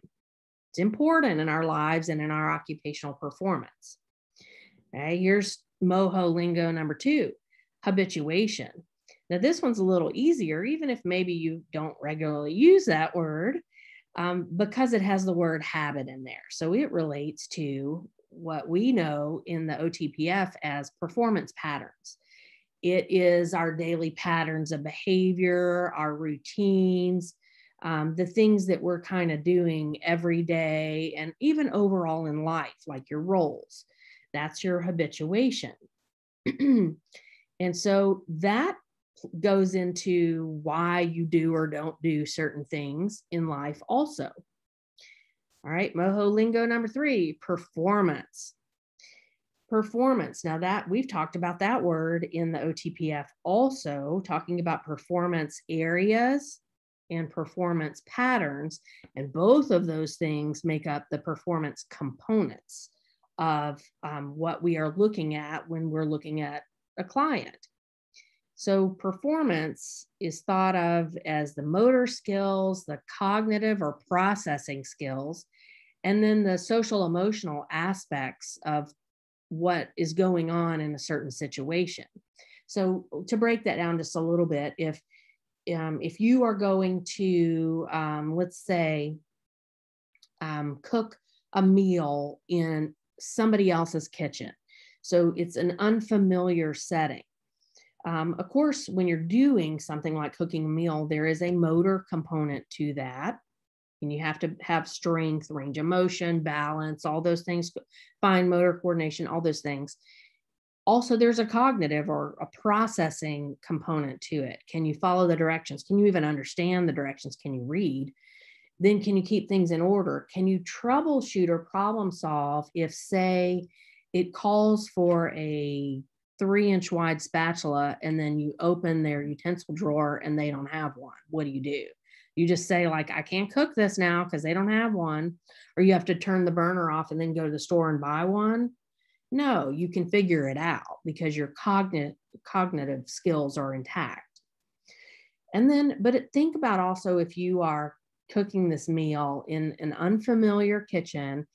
It's important in our lives and in our occupational performance. Okay, here's Moho lingo number 2, habituation. Now this one's a little easier, even if maybe you don't regularly use that word, because it has the word habit in there. So it relates to what we know in the OTPF as performance patterns. It is our daily patterns of behavior, our routines, the things that we're kind of doing every day, and even overall in life, like your roles. That's your habituation. And so that goes into why you do or don't do certain things in life also. All right, Moho lingo number 3, performance. Performance. Now that we've talked about that word in the OTPF, also talking about performance areas and performance patterns. And both of those things make up the performance components of what we are looking at when we're looking at a client. So performance is thought of as the motor skills, the cognitive or processing skills, and then the social emotional aspects of what is going on in a certain situation. So to break that down just a little bit, if you are going to, let's say, cook a meal in somebody else's kitchen, so it's an unfamiliar setting. Of course, when you're doing something like cooking a meal, there is a motor component to that. And you have to have strength, range of motion, balance, all those things, fine motor coordination, all those things. Also, there's a cognitive or a processing component to it. Can you follow the directions? Can you even understand the directions? Can you read? Then can you keep things in order? Can you troubleshoot or problem solve if, say, it calls for a 3-inch wide spatula and then you open their utensil drawer and they don't have one? What do? You just say, like, I can't cook this now because they don't have one, or you have to turn the burner off and then go to the store and buy one? No, you can figure it out because your cognitive skills are intact. And then, but think about also if you are cooking this meal in an unfamiliar kitchen,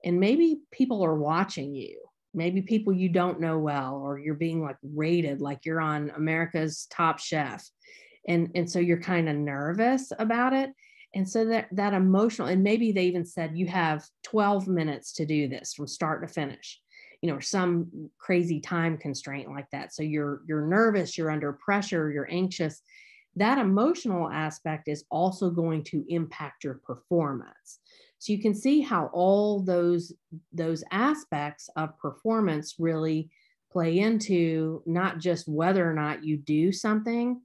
and maybe people are watching you, maybe people you don't know well, or you're being like rated, like you're on America's Top Chef. And so you're kind of nervous about it. And so that emotional, and maybe they even said you have 12 minutes to do this from start to finish, or some crazy time constraint like that. So you're nervous, you're under pressure, you're anxious. That emotional aspect is also going to impact your performance. So you can see how all those aspects of performance really play into not just whether or not you do something,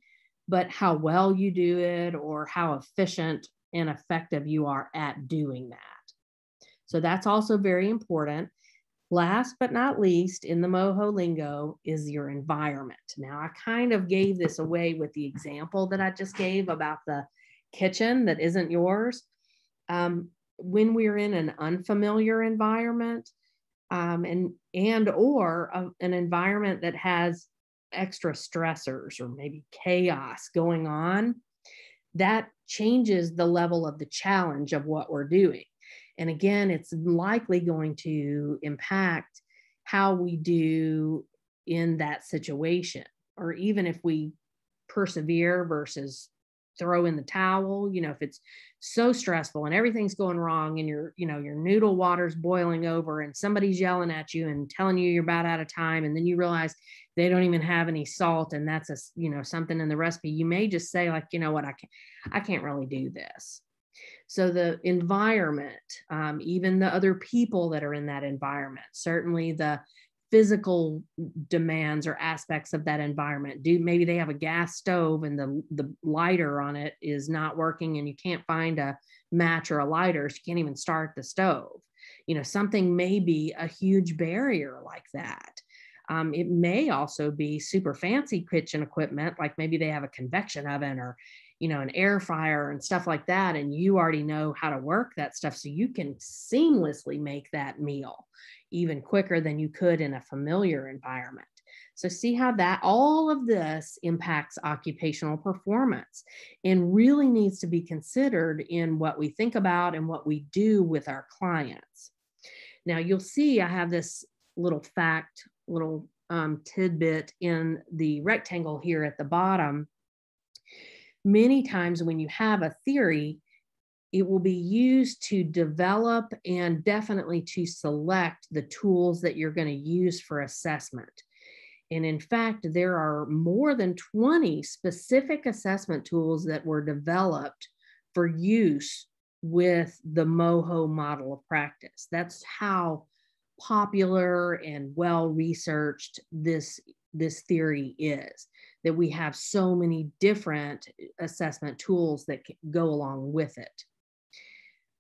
but how well you do it, or how efficient and effective you are at doing that. So that's also very important. Last but not least, in the MOHO lingo, is your environment. Now, I kind of gave this away with the example that I just gave about the kitchen that isn't yours. When we're in an unfamiliar environment, or an environment that has extra stressors or maybe chaos going on, that changes the level of the challenge of what we're doing. And again, it's likely going to impact how we do in that situation, or even if we persevere versus throw in the towel. If it's so stressful and everything's going wrong, and your noodle water's boiling over, and somebody's yelling at you and telling you you're about out of time, and then you realize they don't even have any salt, and that's something in the recipe, you may just say, like, what, I can't really do this. So the environment, even the other people that are in that environment, certainly the physical demands or aspects of that environment. Maybe they have a gas stove and the lighter on it is not working, and you can't find a match or a lighter, so you can't even start the stove. Something may be a huge barrier like that. It may also be super fancy kitchen equipment, like maybe they have a convection oven or an air fryer and stuff like that, and you already know how to work that stuff, so you can seamlessly make that meal even quicker than you could in a familiar environment. So see how that all of this impacts occupational performance, and really needs to be considered in what we think about and what we do with our clients. Now you'll see I have this little tidbit in the rectangle here at the bottom. Many times when you have a theory, it will be used to develop and definitely to select the tools that you're going to use for assessment. And in fact, there are more than 20 specific assessment tools that were developed for use with the MOHO model of practice. That's how popular and well-researched this theory is, that we have so many different assessment tools that go along with it.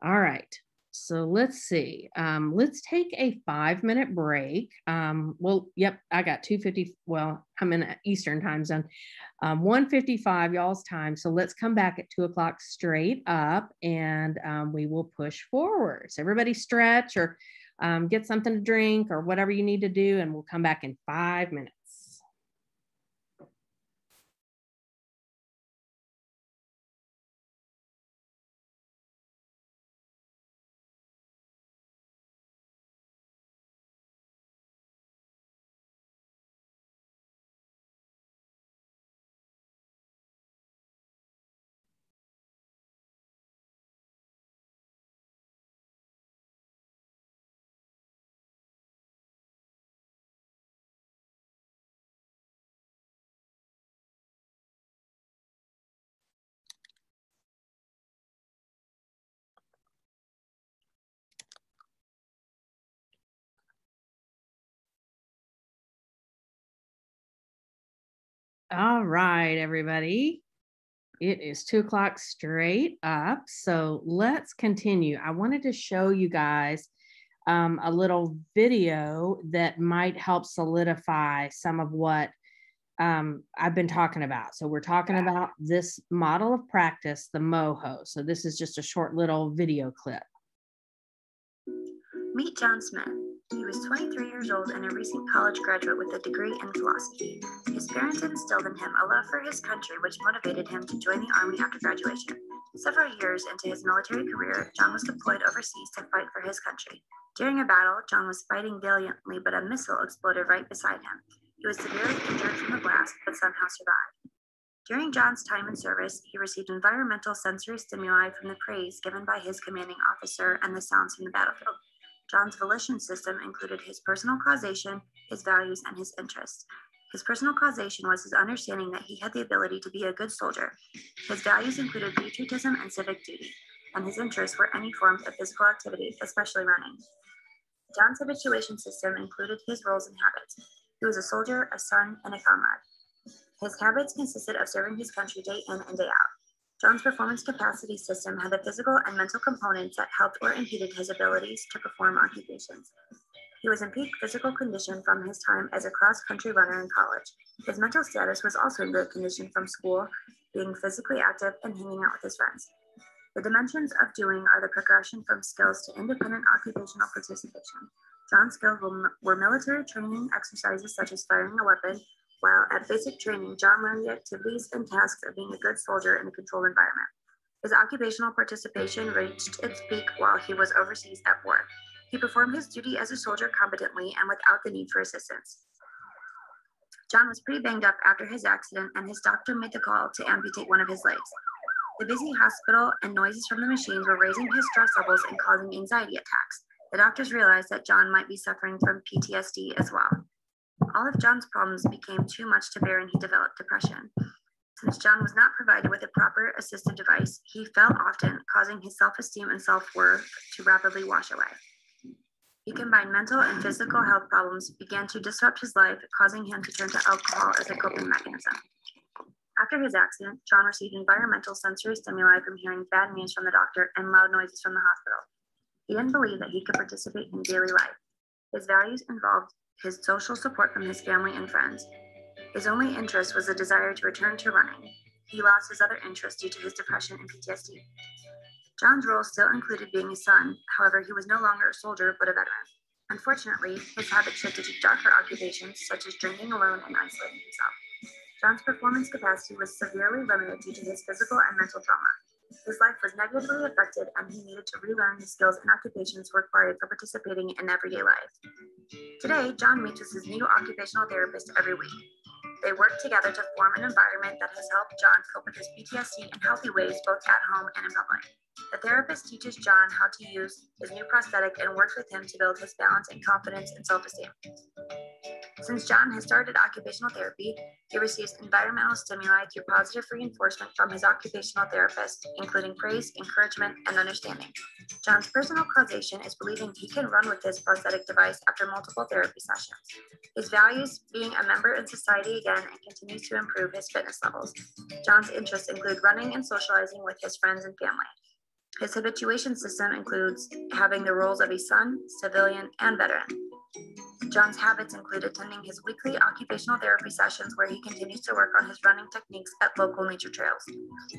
All right, so let's see. Let's take a 5-minute break. Well, yep, I got 2:50. Well, I'm in Eastern time zone. 1:55 y'all's time. So let's come back at 2 o'clock straight up, and we will push forward. So everybody stretch or get something to drink or whatever you need to do, and we'll come back in 5 minutes. All right, everybody. It is 2 o'clock straight up. So let's continue. I wanted to show you guys a little video that might help solidify some of what I've been talking about. So we're talking about this model of practice, the MOHO. So this is just a short little video clip. Meet John Smith. He was 23 years old and a recent college graduate with a degree in philosophy. His parents instilled in him a love for his country, which motivated him to join the Army after graduation. Several years into his military career, John was deployed overseas to fight for his country. During a battle, John was fighting valiantly, but a missile exploded right beside him. He was severely injured from the blast, but somehow survived. During John's time in service, he received environmental sensory stimuli from the praise given by his commanding officer and the sounds from the battlefield. John's volition system included his personal causation, his values, and his interests. His personal causation was his understanding that he had the ability to be a good soldier. His values included patriotism and civic duty, and his interests were any forms of physical activity, especially running. John's habituation system included his roles and habits. He was a soldier, a son, and a comrade. His habits consisted of serving his country day in and day out. John's performance capacity system had the physical and mental components that helped or impeded his abilities to perform occupations. He was in peak physical condition from his time as a cross-country runner in college. His mental status was also in good condition from school, being physically active and hanging out with his friends. The dimensions of doing are the progression from skills to independent occupational participation. John's skills were military training exercises such as firing a weapon, while at basic training, John learned the activities and tasks of being a good soldier in a controlled environment. His occupational participation reached its peak while he was overseas at war. He performed his duty as a soldier competently and without the need for assistance. John was pretty banged up after his accident, and his doctor made the call to amputate one of his legs. The busy hospital and noises from the machines were raising his stress levels and causing anxiety attacks. The doctors realized that John might be suffering from PTSD as well. All of John's problems became too much to bear and he developed depression. Since John was not provided with a proper assistive device, he fell often, causing his self-esteem and self-worth to rapidly wash away. He combined mental and physical health problems began to disrupt his life, causing him to turn to alcohol as a coping mechanism. After his accident, John received environmental sensory stimuli from hearing bad news from the doctor and loud noises from the hospital. He didn't believe that he could participate in daily life. His values involved his social support from his family and friends. His only interest was a desire to return to running. He lost his other interests due to his depression and PTSD. John's role still included being a son. However, he was no longer a soldier, but a veteran. Unfortunately, his habits shifted to darker occupations, such as drinking alone and isolating himself. John's performance capacity was severely limited due to his physical and mental trauma. His life was negatively affected, and he needed to relearn the skills and occupations required for participating in everyday life. Today, John meets with his new occupational therapist every week. They work together to form an environment that has helped John cope with his PTSD in healthy ways, both at home and in public. The therapist teaches John how to use his new prosthetic and works with him to build his balance and confidence and self-esteem. Since John has started occupational therapy, he receives environmental stimuli through positive reinforcement from his occupational therapist, including praise, encouragement, and understanding. John's personal causation is believing he can run with this prosthetic device after multiple therapy sessions. His values being a member in society again and continues to improve his fitness levels. John's interests include running and socializing with his friends and family. His habituation system includes having the roles of a son, civilian, and veteran. John's habits include attending his weekly occupational therapy sessions where he continues to work on his running techniques at local nature trails.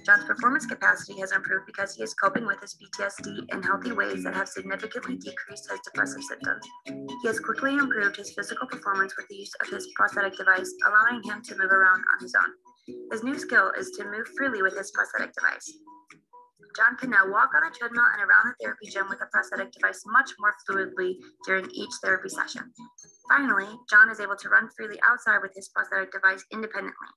John's performance capacity has improved because he is coping with his PTSD in healthy ways that have significantly decreased his depressive symptoms. He has quickly improved his physical performance with the use of his prosthetic device, allowing him to move around on his own. His new skill is to move freely with his prosthetic device. John can now walk on a treadmill and around the therapy gym with a prosthetic device much more fluidly during each therapy session. Finally, John is able to run freely outside with his prosthetic device independently.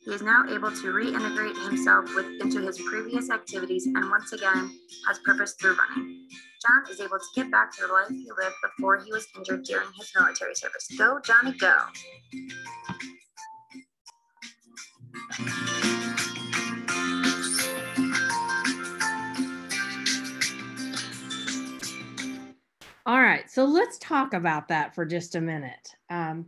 He is now able to reintegrate himself into his previous activities and once again has purpose through running. John is able to get back to the life he lived before he was injured during his military service. Go, Johnny, go! All right, so let's talk about that for just a minute. A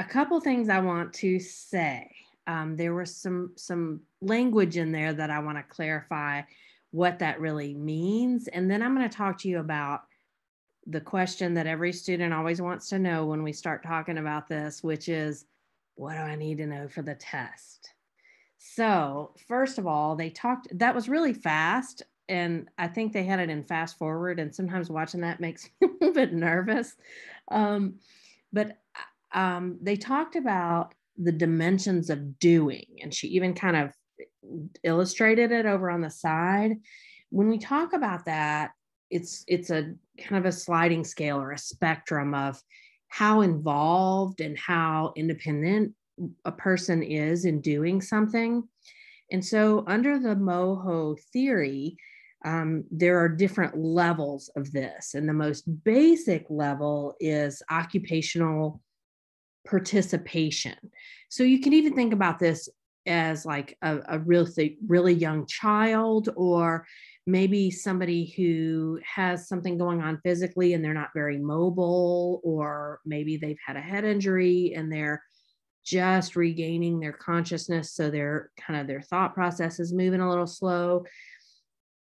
couple things I want to say. There was some language in there that I want to clarify what that really means. And then I'm going to talk to you about the question that every student always wants to know when we start talking about this, which is, what do I need to know for the test? So first of all, that was really fast. and I think they had it in fast forward, and sometimes watching that makes me a little bit nervous. But they talked about the dimensions of doing, and she even kind of illustrated it over on the side. When we talk about that, it's a kind of a sliding scale or a spectrum of how involved and how independent a person is in doing something. And so under the MOHO theory, there are different levels of this. And the most basic level is occupational participation. So you can even think about this as like a really young child, or maybe somebody who has something going on physically and they're not very mobile, or maybe they've had a head injury and they're just regaining their consciousness. So their thought process is moving a little slow.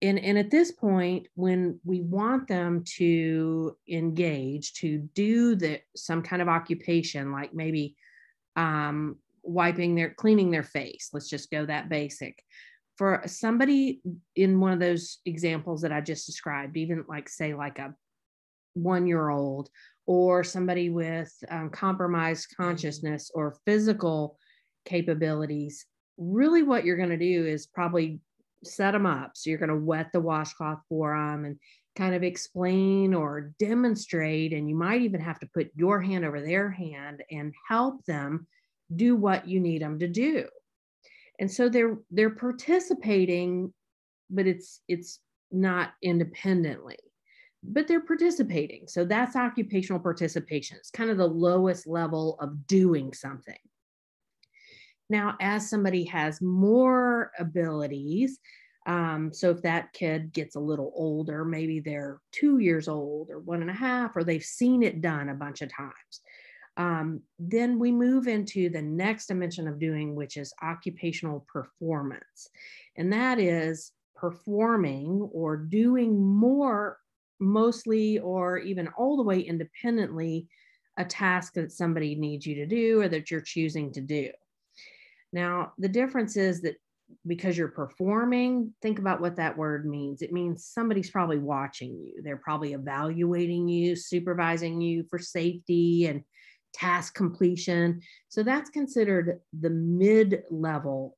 And at this point, when we want them to engage, to do some kind of occupation, like maybe cleaning their face, let's just go that basic. For somebody in one of those examples that I just described, even like say like a 1-year-old, or somebody with compromised consciousness or physical capabilities, really what you're going to do is probably set them up. So you're going to wet the washcloth for them and kind of explain or demonstrate. And you might even have to put your hand over their hand and help them do what you need them to do. And so they're participating, but it's not independently, but they're participating. So that's occupational participation. It's kind of the lowest level of doing something. Now, as somebody has more abilities, so if that kid gets a little older, maybe they're 2 years old or 1.5, or they've seen it done a bunch of times, then we move into the next dimension of doing, which is occupational performance. And that is performing or doing more, mostly or even all the way independently, a task that somebody needs you to do or that you're choosing to do. Now, the difference is that because you're performing, think about what that word means. It means somebody's probably watching you. They're probably evaluating you, supervising you for safety and task completion. So that's considered the mid-level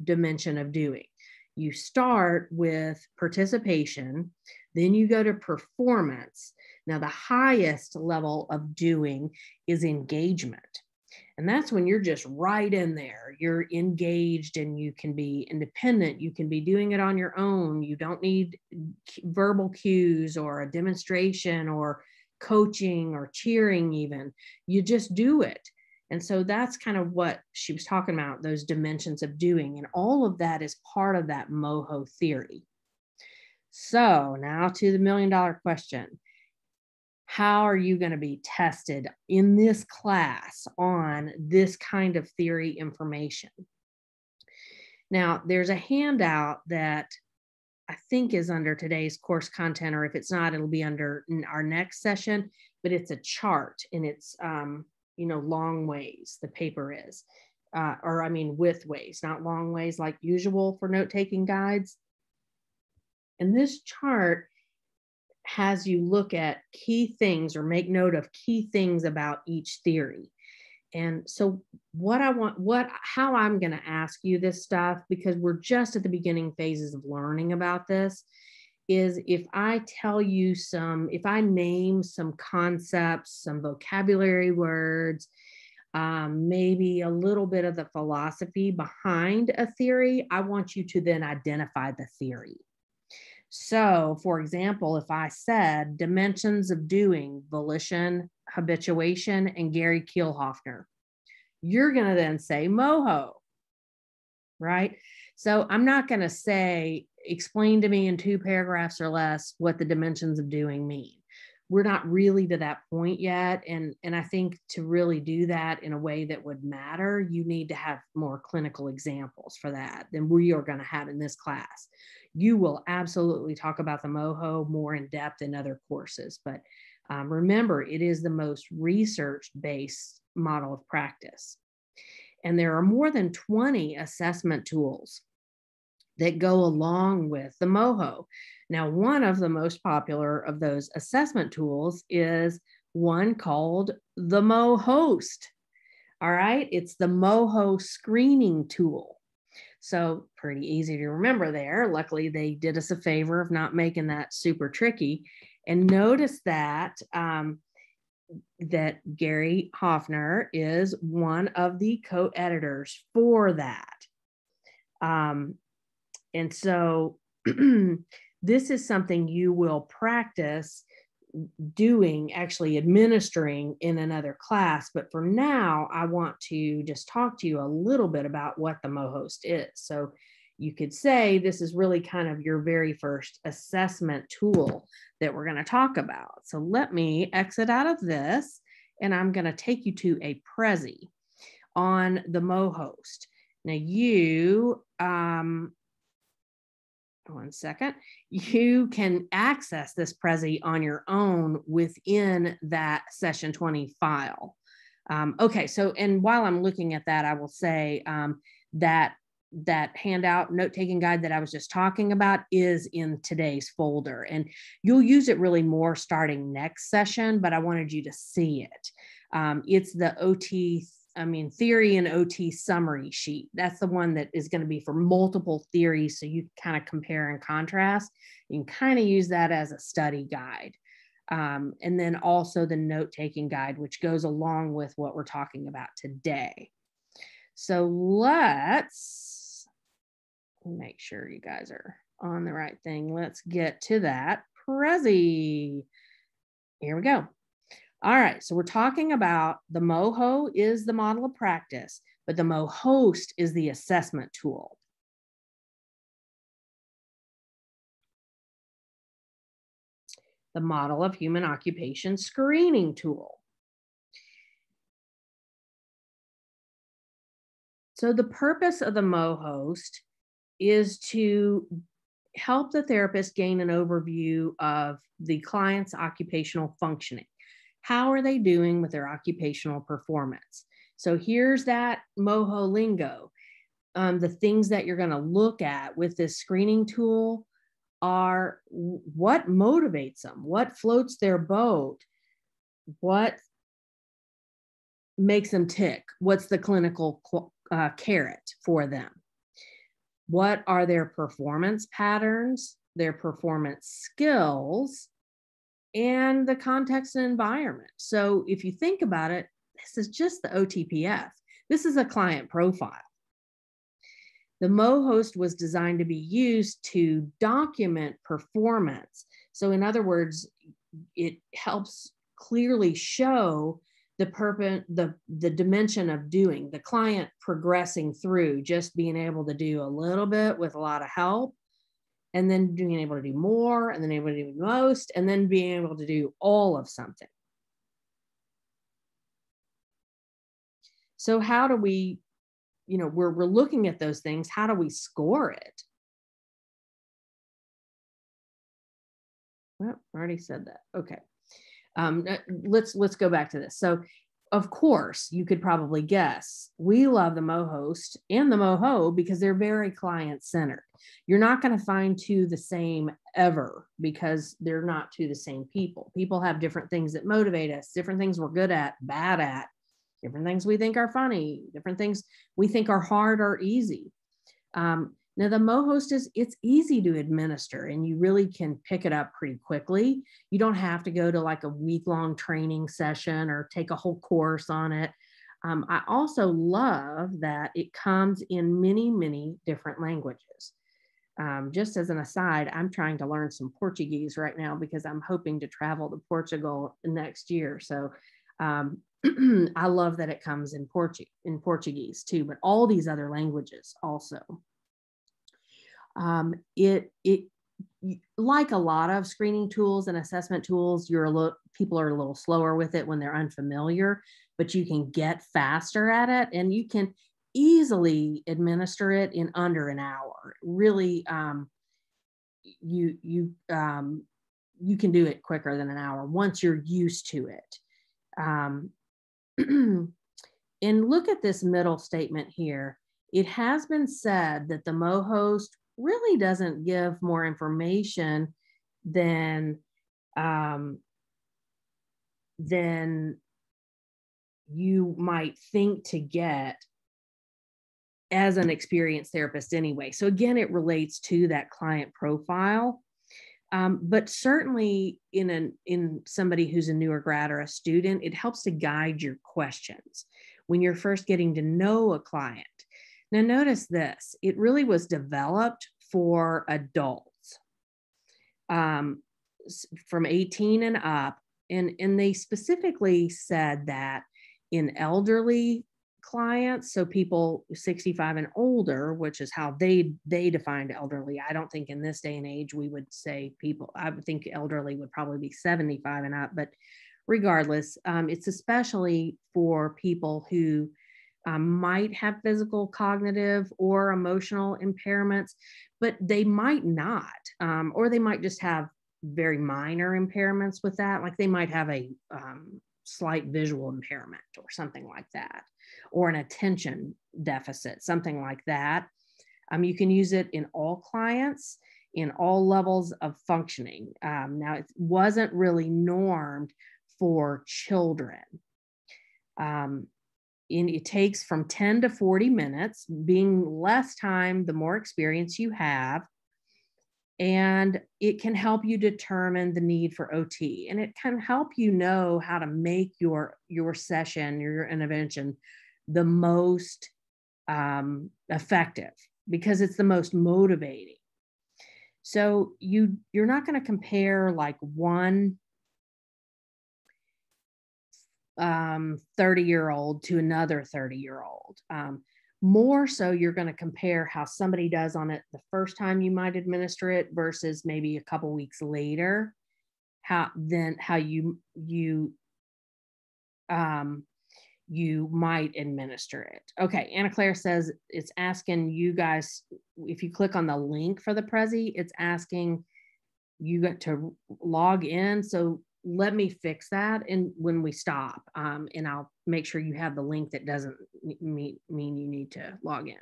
dimension of doing. You start with participation, then you go to performance. Now, the highest level of doing is engagement. And that's when you're just right in there. You're engaged and you can be independent. You can be doing it on your own. You don't need verbal cues or a demonstration or coaching or cheering even. You just do it. And so that's kind of what she was talking about, those dimensions of doing. And all of that is part of that MOHO theory. So now to the $1 million question. How are you going to be tested in this class on this kind of theory information? Now, there's a handout that I think is under today's course content, or if it's not, it'll be under our next session, but it's a chart and it's, long ways, the paper is, width ways, not long ways like usual for note-taking guides. And this chart has you look at key things or make note of key things about each theory. And so how I'm going to ask you this stuff, because we're just at the beginning phases of learning about this, is if I name some concepts, some vocabulary words, maybe a little bit of the philosophy behind a theory, I want you to then identify the theory. So, for example, if I said dimensions of doing, volition, habituation, and Gary Kielhofner, you're going to then say MOHO, right? So I'm not going to say, explain to me in 2 paragraphs or less what the dimensions of doing mean. We're not really to that point yet. And I think to really do that in a way that would matter, you need to have more clinical examples for that than we are going to have in this class. You will absolutely talk about the MOHO more in depth in other courses, but remember, it is the most research-based model of practice. And there are more than 20 assessment tools that go along with the MOHO. Now, one of the most popular of those assessment tools is one called the MoHost. All right, it's the MOHO screening tool. So pretty easy to remember there. Luckily, they did us a favor of not making that super tricky. And notice that that Gary Hoffner is one of the co-editors for that. And so this is something you will practice doing, actually administering in another class. But for now, I want to just talk to you a little bit about what the MoHost is. So you could say this is really kind of your very first assessment tool that we're going to talk about. So let me exit out of this, and I'm going to take you to a Prezi on the MoHost. Now you, one second, you can access this Prezi on your own within that session 20 file. Okay, so, and while I'm looking at that, I will say that handout note-taking guide that I was just talking about is in today's folder, and you'll use it really more starting next session, but I wanted you to see it. It's the theory and OT summary sheet. That's the one that is going to be for multiple theories. So you kind of compare and contrast. You can kind of use that as a study guide. And then also the note-taking guide, which goes along with what we're talking about today. So let's make sure you guys are on the right thing. Let's get to that Prezi. Here we go. All right, so we're talking about the MoHo is the model of practice, but the MoHost is the assessment tool. The model of human occupation screening tool. So the purpose of the MoHost is to help the therapist gain an overview of the client's occupational functioning. How are they doing with their occupational performance? So here's that MoHo lingo. The things that you're going to look at with this screening tool are what motivates them, what floats their boat, what makes them tick, what's the clinical carrot for them, what are their performance patterns, their performance skills, and the context and environment. So if you think about it, this is just the OTPF. This is a client profile. The MoHost was designed to be used to document performance. So in other words, it helps clearly show the dimension of doing, the client progressing through, just being able to do a little bit with a lot of help, and then being able to do more, and then able to do most, and then being able to do all of something. So how do we, we're looking at those things, how do we score it? Well, I already said that. Okay. Let's go back to this. So of course, you could probably guess, we love the MoHost and the MoHo because they're very client-centered. You're not going to find two the same ever because they're not two the same people. People have different things that motivate us, different things we're good at, bad at, different things we think are funny, different things we think are hard or easy. Now the MoHost it's easy to administer and you really can pick it up pretty quickly. You don't have to go to like a week-long training session or take a whole course on it. I also love that it comes in many, many different languages. Just as an aside, I'm trying to learn some Portuguese right now because I'm hoping to travel to Portugal next year. So I love that it comes in Portuguese too, but all these other languages also. Like a lot of screening tools and assessment tools, people are a little slower with it when they're unfamiliar, but you can get faster at it and you can easily administer it in under an hour. Really, you can do it quicker than an hour once you're used to it. And look at this middle statement here. It has been said that the MoHost really doesn't give more information than you might think to get as an experienced therapist anyway. So again, it relates to that client profile. But certainly in somebody who's a newer grad or a student, it helps to guide your questions when you're first getting to know a client. Now notice this, it really was developed for adults from 18 and up. And they specifically said that in elderly clients, so people 65 and older, which is how they defined elderly. I don't think in this day and age we would say people, I would think elderly would probably be 75 and up, but regardless, it's especially for people who might have physical, cognitive, or emotional impairments, but they might not, or they might just have very minor impairments with that. Like they might have a slight visual impairment or something like that, or an attention deficit, something like that. You can use it in all clients, in all levels of functioning. Now, it wasn't really normed for children. It takes from 10 to 40 minutes, being less time, the more experience you have. And it can help you determine the need for OT. And it can help you know how to make your session, your intervention, the most effective, because it's the most motivating. So you're not going to compare like one 30-year-old to another 30-year-old. More so, you're going to compare how somebody does on it the first time you might administer it versus maybe a couple weeks later, how you might administer it. Okay, Anna Claire says it's asking you guys, if you click on the link for the Prezi, it's asking you got to log in. So let me fix that and when we stop, and I'll make sure you have the link that doesn't mean you need to log in.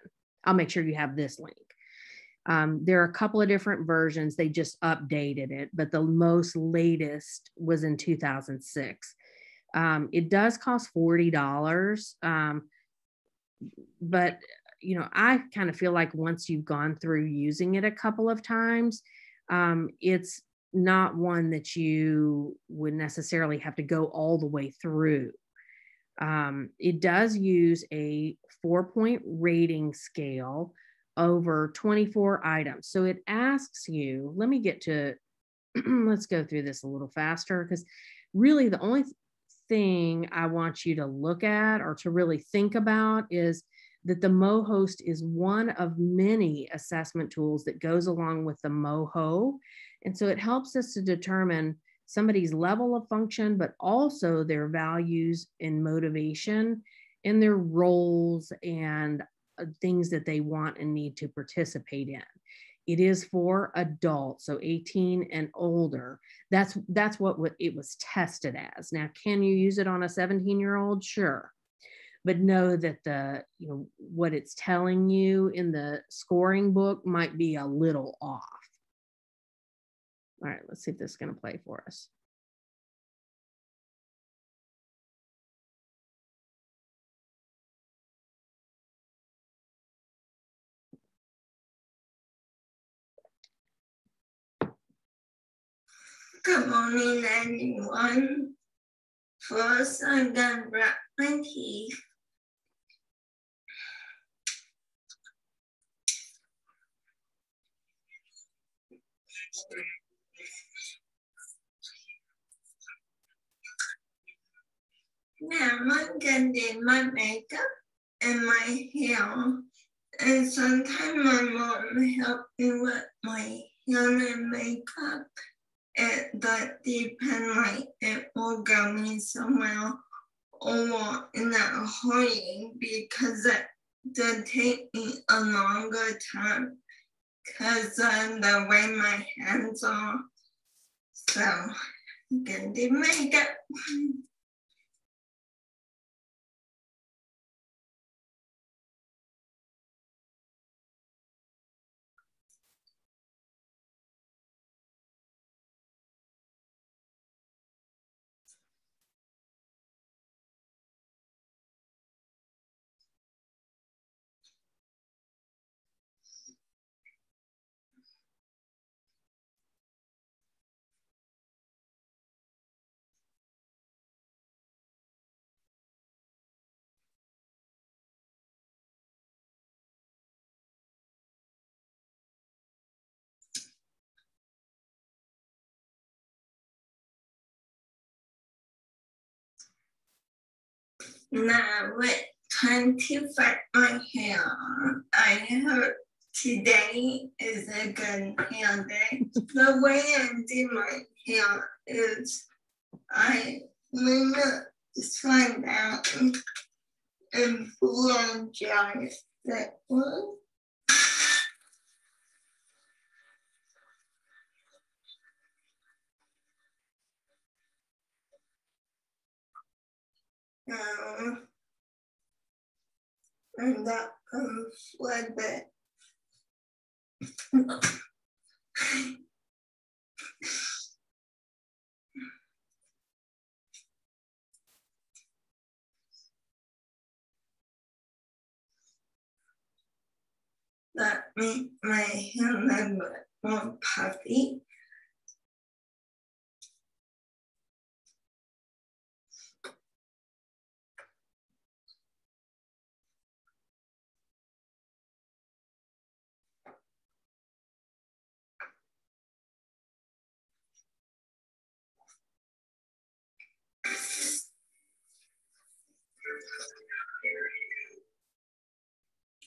I'll make sure you have this link. There are a couple of different versions. They just updated it, but the most latest was in 2006. It does cost $40. But I kind of feel like once you've gone through using it a couple of times, it's not one that you would necessarily have to go all the way through. It does use a 4-point rating scale over 24 items. So it asks you, let me get to, let's go through this a little faster, because really the only thing I want you to look at or to really think about is that the MoHost is one of many assessment tools that goes along with the MoHo. And so it helps us to determine somebody's level of function, but also their values and motivation and their roles and things that they want and need to participate in. It is for adults, so 18 and older. That's what it was tested as. Now, can you use it on a 17-year-old? Sure. But know that what it's telling you in the scoring book might be a little off. All right, let's see if this is going to play for us. Good morning, everyone. First, I'm going to brush my teeth. Now I'm going to do my makeup and my hair. And sometimes my mom helps me with my hair and makeup. That depends, like it will go me somewhere or in a hurry because it take me a longer time because of the way my hands are. So I'm gonna do makeup. Now with trying to fix my hair. I hope today is a good hair day. The way I do my hair is I leave it slide out and blow dry that one. And that fled it. That made my hair a little bit more puffy.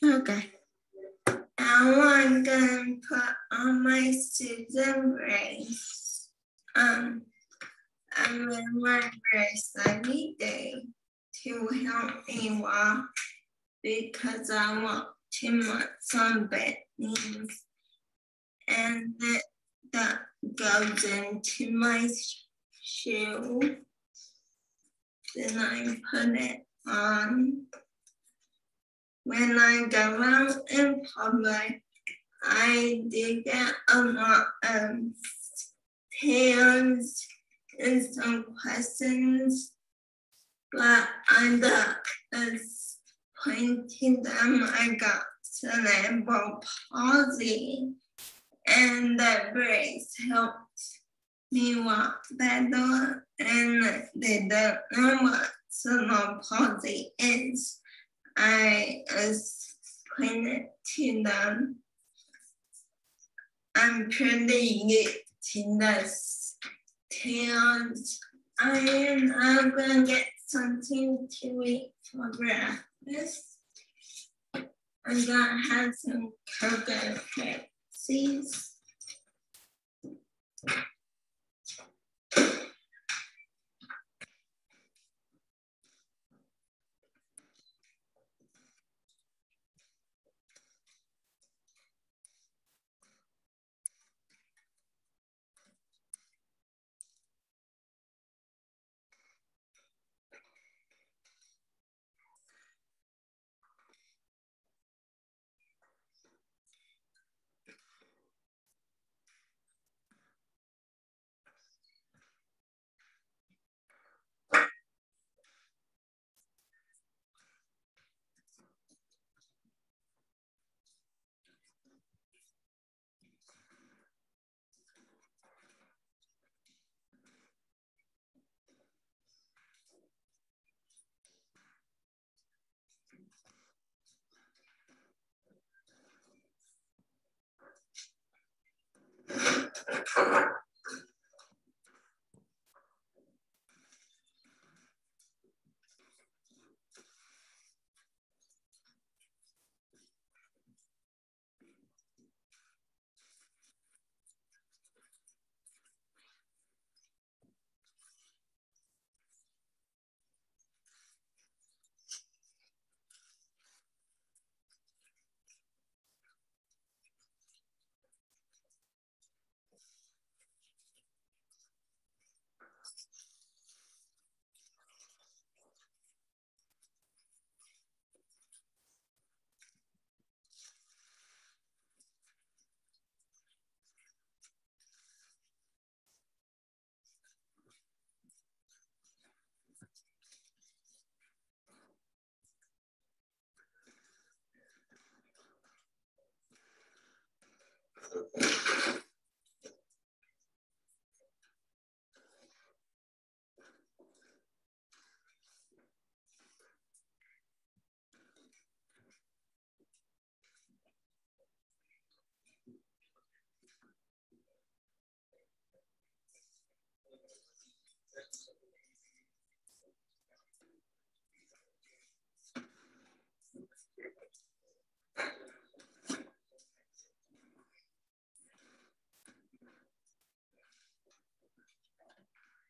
Okay. Now I'm gonna put on my Susan brace. I'm in my brace every day to help me walk because I walk too much on bed knees. And that goes into my shoe. Then I put it on. When I go out in public, I do get a lot of stares and some questions, but I duck as pointing them. I got cerebral palsy, and the brace helps me walk better, and they don't know what cerebral palsy is. I explain it to them. I'm pretty good to the tales. I am now gonna get something to eat for breakfast. I'm gonna have some cocoa Pepsis.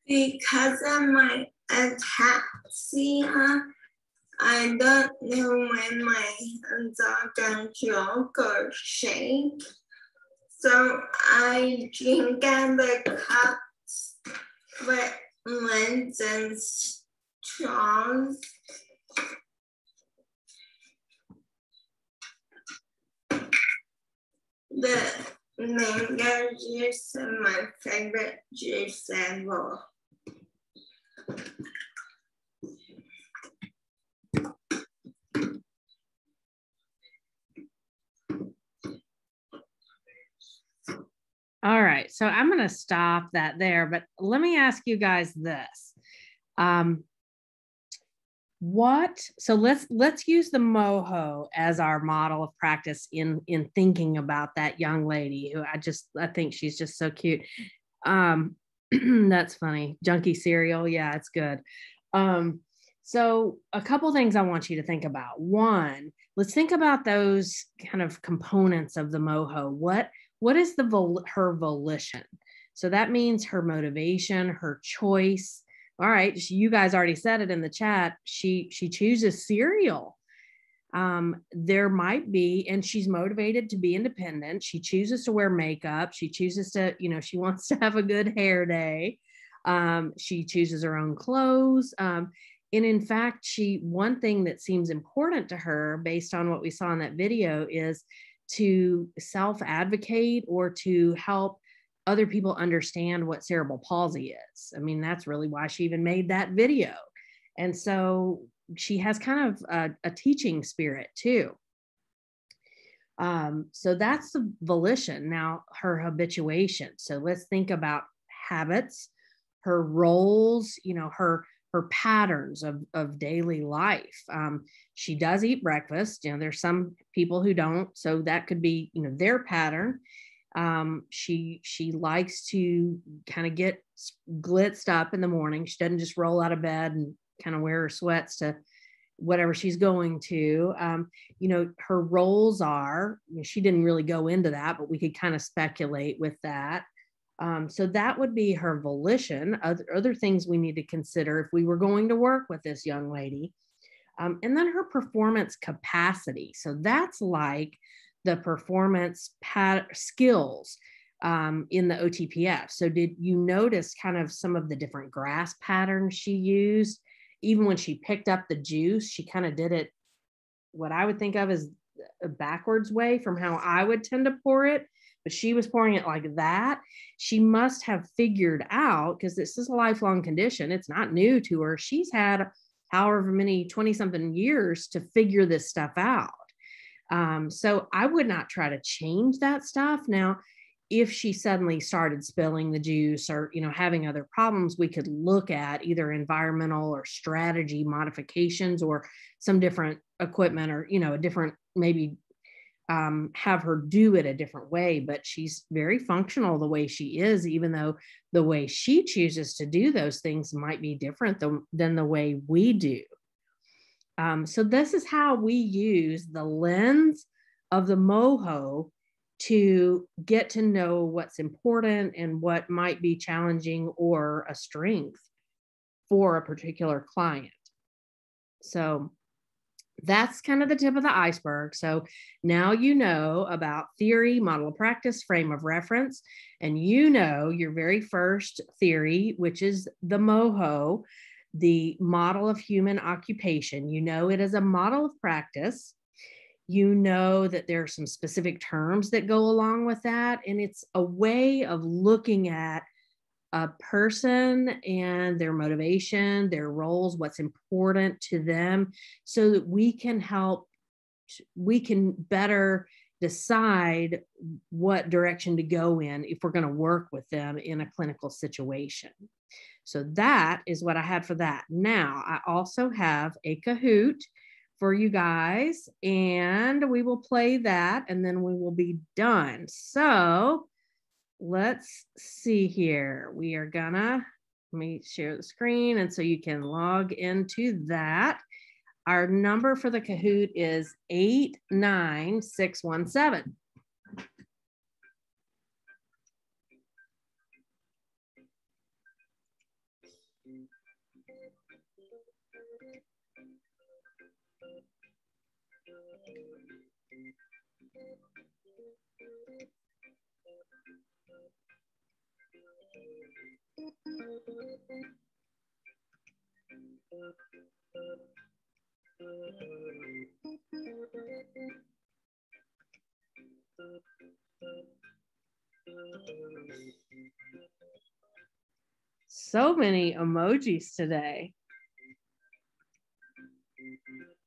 Because of my ataxia, I don't know when my hands are going to joke or shake. So I drink out of the cups with lids and straws. The mango juice is my favorite juice ever. All right, so I'm going to stop that there, but let me ask you guys this. So let's use the moho as our model of practice in thinking about that young lady who I think she's just so cute. That's funny. Junkie cereal. Yeah, it's good. So a couple things I want you to think about. One, let's think about those kind of components of the moho. What is her volition? So that means her motivation, her choice. All right, you guys already said it in the chat. She chooses cereal. There might be, and she's motivated to be independent. She chooses to wear makeup. She chooses to, she wants to have a good hair day. She chooses her own clothes. And in fact, one thing that seems important to her based on what we saw in that video is to self-advocate or to help other people understand what cerebral palsy is. I mean, that's really why she even made that video. And so she has kind of a teaching spirit too. So that's the volition. Now, her habituation. So let's think about habits, her roles, her patterns of daily life. She does eat breakfast. There's some people who don't, so that could be, their pattern. She likes to kind of get glitzed up in the morning. She doesn't just roll out of bed and kind of wear her sweats to whatever she's going to. Her roles are, she didn't really go into that, but we could kind of speculate with that. So that would be her volition. Other things we need to consider if we were going to work with this young lady. And then her performance capacity. So that's like the performance skills in the OTPF. So did you notice kind of some of the different grasp patterns she used? Even when she picked up the juice, she kind of did it what I would think of as a backwards way from how I would tend to pour it. But she was pouring it like that. She must have figured out, because this is a lifelong condition. It's not new to her. She's had however many 20-something years to figure this stuff out. So I would not try to change that stuff. Now, if she suddenly started spilling the juice or, having other problems, we could look at either environmental or strategy modifications or some different equipment or, a different, maybe have her do it a different way. But she's very functional the way she is, even though the way she chooses to do those things might be different than the way we do. So this is how we use the lens of the moho to get to know what's important and what might be challenging or a strength for a particular client. So that's kind of the tip of the iceberg. So now you know about theory, model of practice, frame of reference, and your very first theory, which is the MOHO, the model of human occupation. It is a model of practice. That there are some specific terms that go along with that. And it's a way of looking at a person and their motivation, their roles, what's important to them, so that we can better decide what direction to go in if we're going to work with them in a clinical situation. So that is what I had for that. Now, I also have a Kahoot for you guys, and we will play that and then we will be done. So let's see here. Let me share the screen, and so you can log into that. Our number for the Kahoot is 89617. So many emojis today.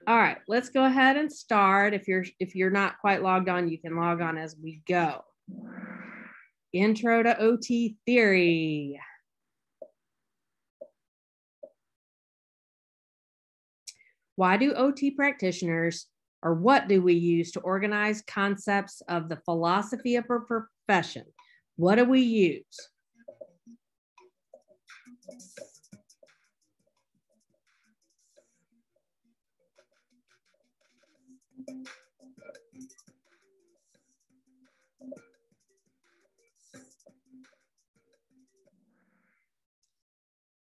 All right, let's go ahead and start. If you're not quite logged on, you can log on as we go. Intro to OT theory. Why do OT practitioners, or what do we use to organize concepts of the philosophy of a profession? What do we use?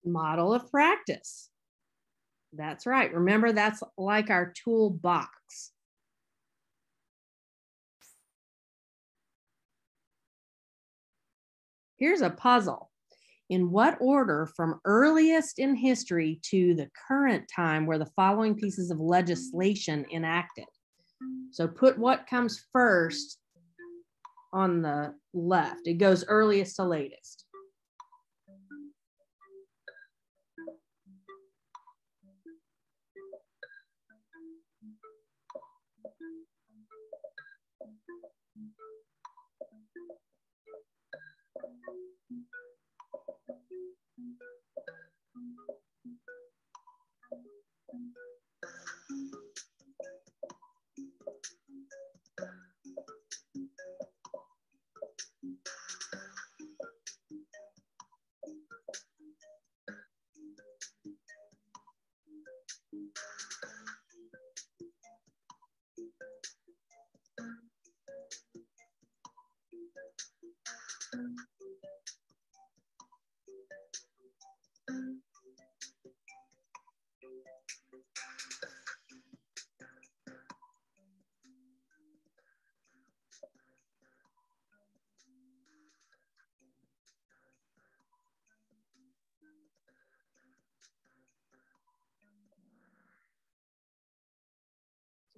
Model of practice. That's right. Remember, that's like our toolbox. Here's a puzzle. In what order from earliest in history to the current time were the following pieces of legislation enacted? So put what comes first on the left. It goes earliest to latest.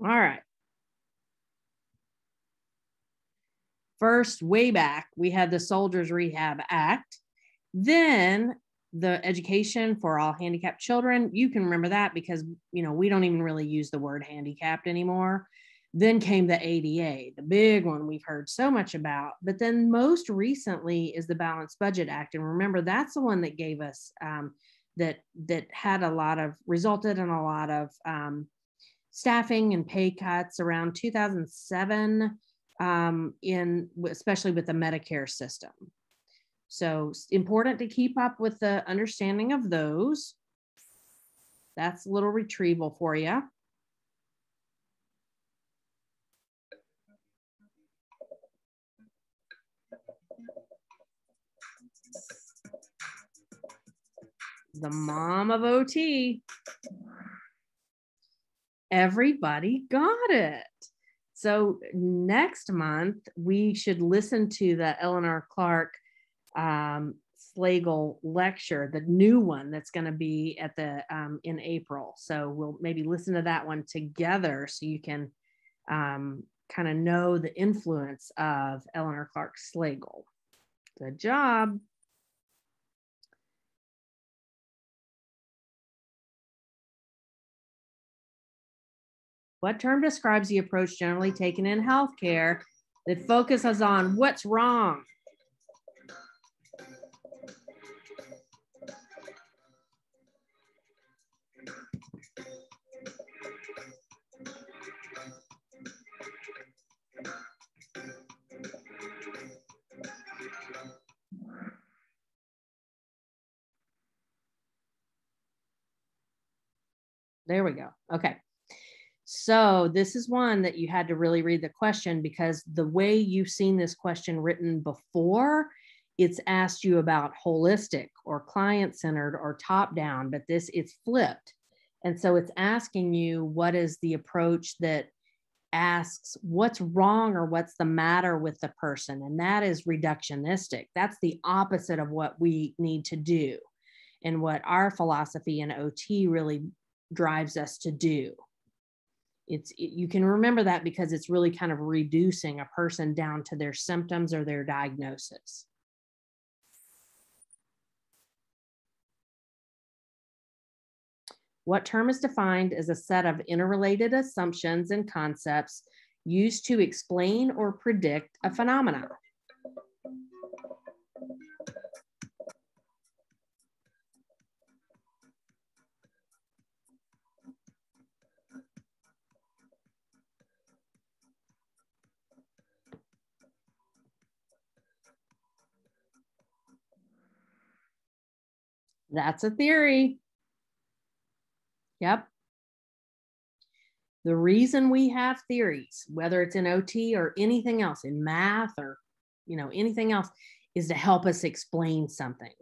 All right. First, way back, we had the Soldiers Rehab Act. Then the Education for All Handicapped Children. You can remember that because, you know, we don't even really use the word handicapped anymore. Then came the ADA, the big one we've heard so much about. But then most recently is the Balanced Budget Act. And remember, that's the one that gave us, that had resulted in a lot of staffing and pay cuts around 2007, especially with the Medicare system. So it's important to keep up with the understanding of those. That's a little retrieval for you. The mom of OT. Everybody got it. So next month, we should listen to the Eleanor Clark Slagle lecture, the new one that's going to be at the in April. So we'll maybe listen to that one together so you can kind of know the influence of Eleanor Clark Slagle. Good job. What term describes the approach generally taken in healthcare that focuses on what's wrong? There we go. Okay. So this is one that you had to really read the question because the way you've seen this question written before it's asked you about holistic or client-centered or top-down, but this, it's flipped. And so it's asking you, what is the approach that asks what's wrong or what's the matter with the person? And that is reductionistic. That's the opposite of what we need to do and what our philosophy in OT really drives us to do. You can remember that because it's really kind of reducing a person down to their symptoms or their diagnosis. What term is defined as a set of interrelated assumptions and concepts used to explain or predict a phenomenon? That's a theory. Yep. The reason we have theories, whether it's in OT or anything else, in math or, you know, anything else, is to help us explain something.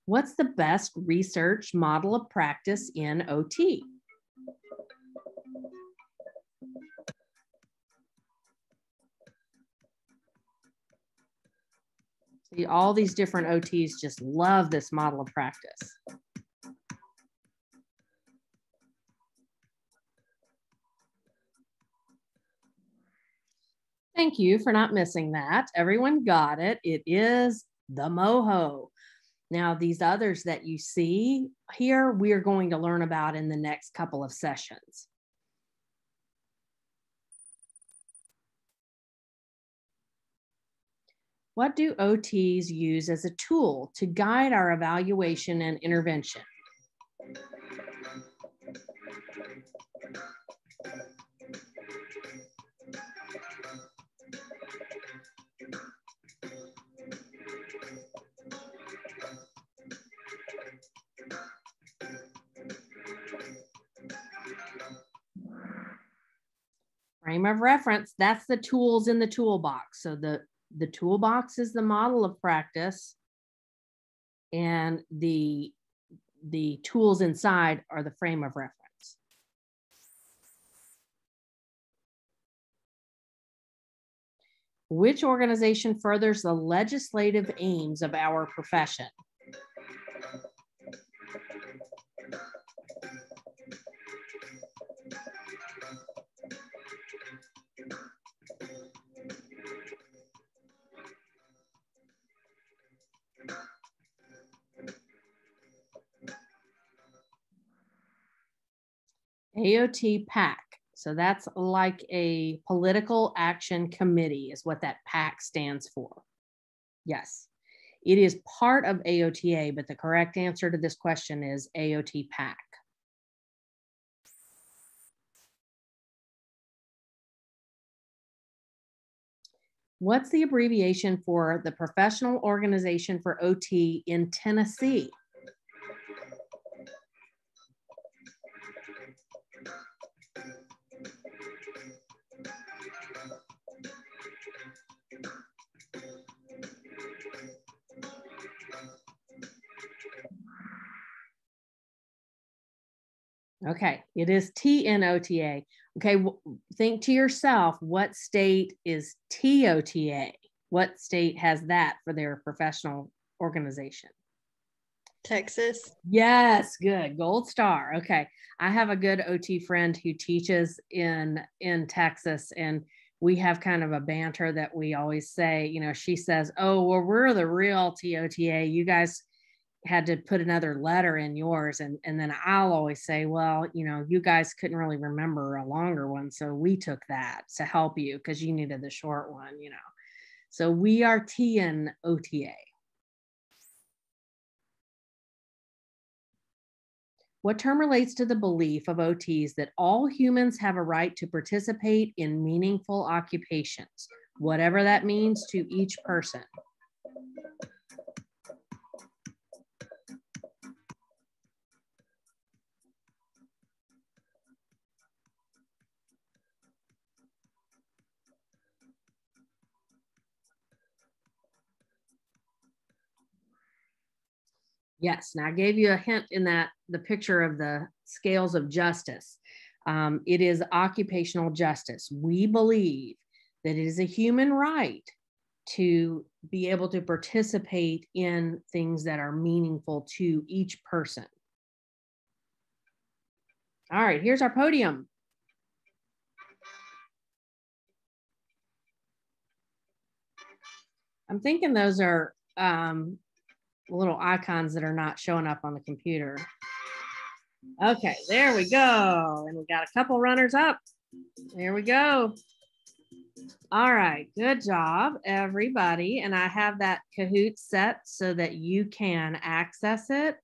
What's the best research model of practice in OT? See, all these different OTs just love this model of practice. Thank you for not missing that. Everyone got it. It is the MOHO. Now, these others that you see here, we are going to learn about in the next couple of sessions. What do OTs use as a tool to guide our evaluation and intervention? Frame of reference, that's the tools in the toolbox. So the toolbox is the model of practice, and the tools inside are the frame of reference. Which organization furthers the legislative aims of our profession? AOT PAC. So that's like a political action committee is what that PAC stands for. Yes, it is part of AOTA, but the correct answer to this question is AOT PAC. What's the abbreviation for the Professional Organization for OT in Tennessee? Okay, it is TNOTA. Okay, think to yourself, what state is TOTA? What state has that for their professional organization? Texas. Yes, good. Gold star. Okay. I have a good OT friend who teaches in Texas, and we have kind of a banter that we always say, you know, she says, oh, well, we're the real TOTA. You guys had to put another letter in yours. And then I'll always say, well, you know, you guys couldn't really remember a longer one. So we took that to help you because you needed the short one, you know. So we are TNOTA. What term relates to the belief of OTs that all humans have a right to participate in meaningful occupations, whatever that means to each person? Yes. Now I gave you a hint in that the picture of the scales of justice. It is occupational justice. We believe that it is a human right to be able to participate in things that are meaningful to each person. All right, here's our podium. I'm thinking those are little icons that are not showing up on the computer. Okay, there we go. And we got a couple runners up. There we go. All right, good job, everybody. And I have that Kahoot set so that you can access it.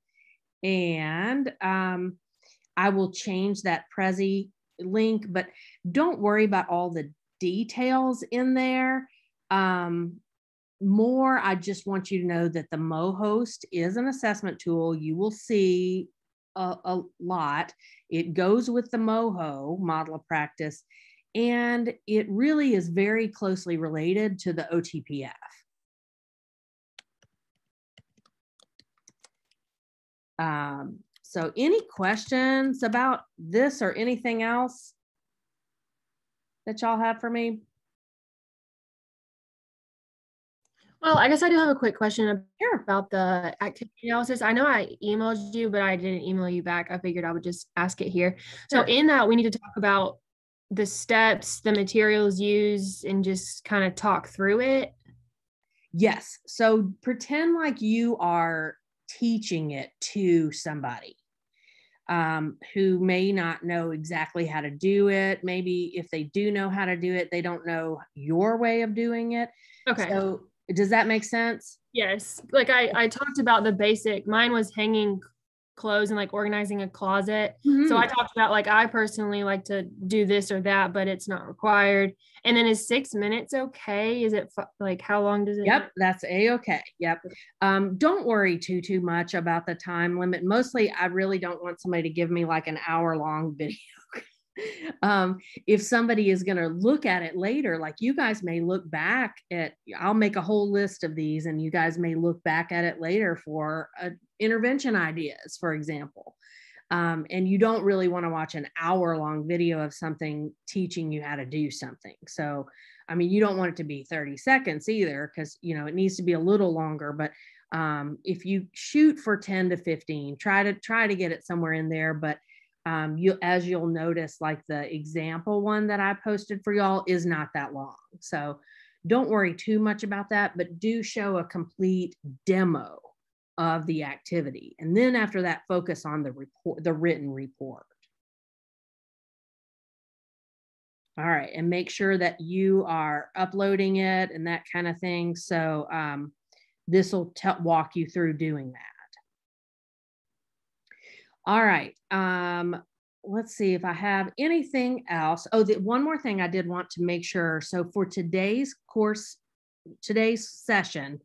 And I will change that Prezi link, but don't worry about all the details in there. More, I just want you to know that the MoHost is an assessment tool. You will see a lot. It goes with the MoHo, model of practice, and it really is very closely related to the OTPF. So any questions about this or anything else that y'all have for me? Well, I guess I do have a quick question about the activity analysis. I know I emailed you, but I didn't email you back. I figured I would just ask it here. So in that, we need to talk about the steps, the materials used, and just kind of talk through it. Yes. So pretend like you are teaching it to somebody who may not know exactly how to do it. Maybe if they do know how to do it, they don't know your way of doing it. Okay. So does that make sense? Yes. Like I talked about the basic, mine was hanging clothes and like organizing a closet. Mm-hmm. So I talked about like, I personally like to do this or that, but it's not required. And then is 6 minutes okay? Is it like, how long does it? Yep, that's a-okay. Yep. Don't worry too much about the time limit. Mostly, I really don't want somebody to give me like an hour-long video. If somebody is going to look at it later, like you guys may look back at, I'll make a whole list of these and you guys may look back at it later for intervention ideas, for example. And you don't really want to watch an hour-long video of something teaching you how to do something. So, I mean, you don't want it to be 30 seconds either, because, you know, it needs to be a little longer, but if you shoot for 10 to 15, try to get it somewhere in there. But as you'll notice, like the example one that I posted for y'all is not that long. So don't worry too much about that, but do show a complete demo of the activity. And then after that, focus on the written report. All right. And make sure that you are uploading it and that kind of thing. So this will walk you through doing that. All right. Let's see if I have anything else. Oh, one more thing I did want to make sure. So for today's session,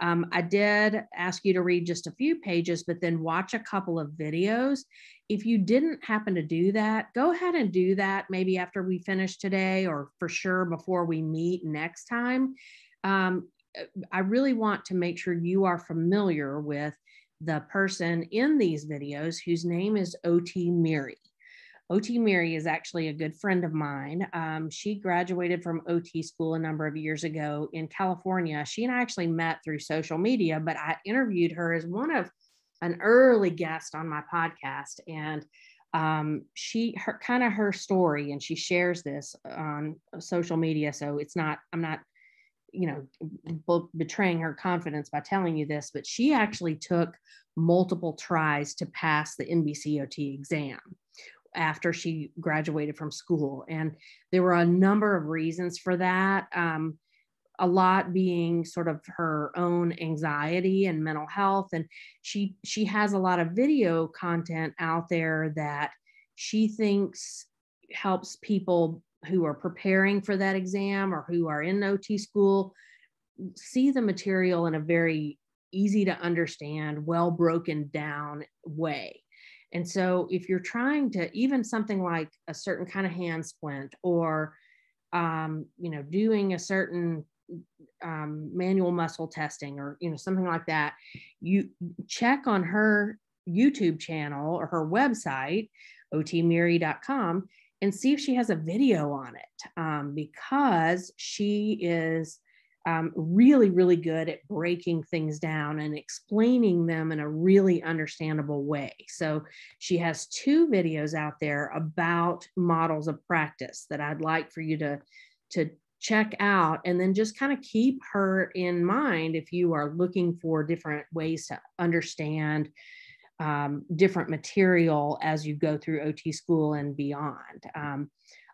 I did ask you to read just a few pages, but then watch a couple of videos. If you didn't happen to do that, go ahead and do that maybe after we finish today, or for sure before we meet next time. I really want to make sure you are familiar with the person in these videos whose name is O.T. Miri. O.T. Miri is actually a good friend of mine. She graduated from OT school a number of years ago in California. She and I actually met through social media, but I interviewed her as an early guest on my podcast. And her story, and she shares this on social media. So I'm not, betraying her confidence by telling you this, but she actually took multiple tries to pass the NBCOT exam after she graduated from school. And there were a number of reasons for that. A lot being sort of her own anxiety and mental health. And she has a lot of video content out there that she thinks helps people who are preparing for that exam or who are in OT school see the material in a very easy to understand, well broken down way. And so if you're trying to, even something like a certain kind of hand splint or, doing a certain manual muscle testing or, something like that, you check on her YouTube channel or her website, otmiri.com, and see if she has a video on it, because she is really, really good at breaking things down and explaining them in a really understandable way. So she has 2 videos out there about models of practice that I'd like for you to check out, and then just kind of keep her in mind if you are looking for different ways to understand different material as you go through OT school and beyond.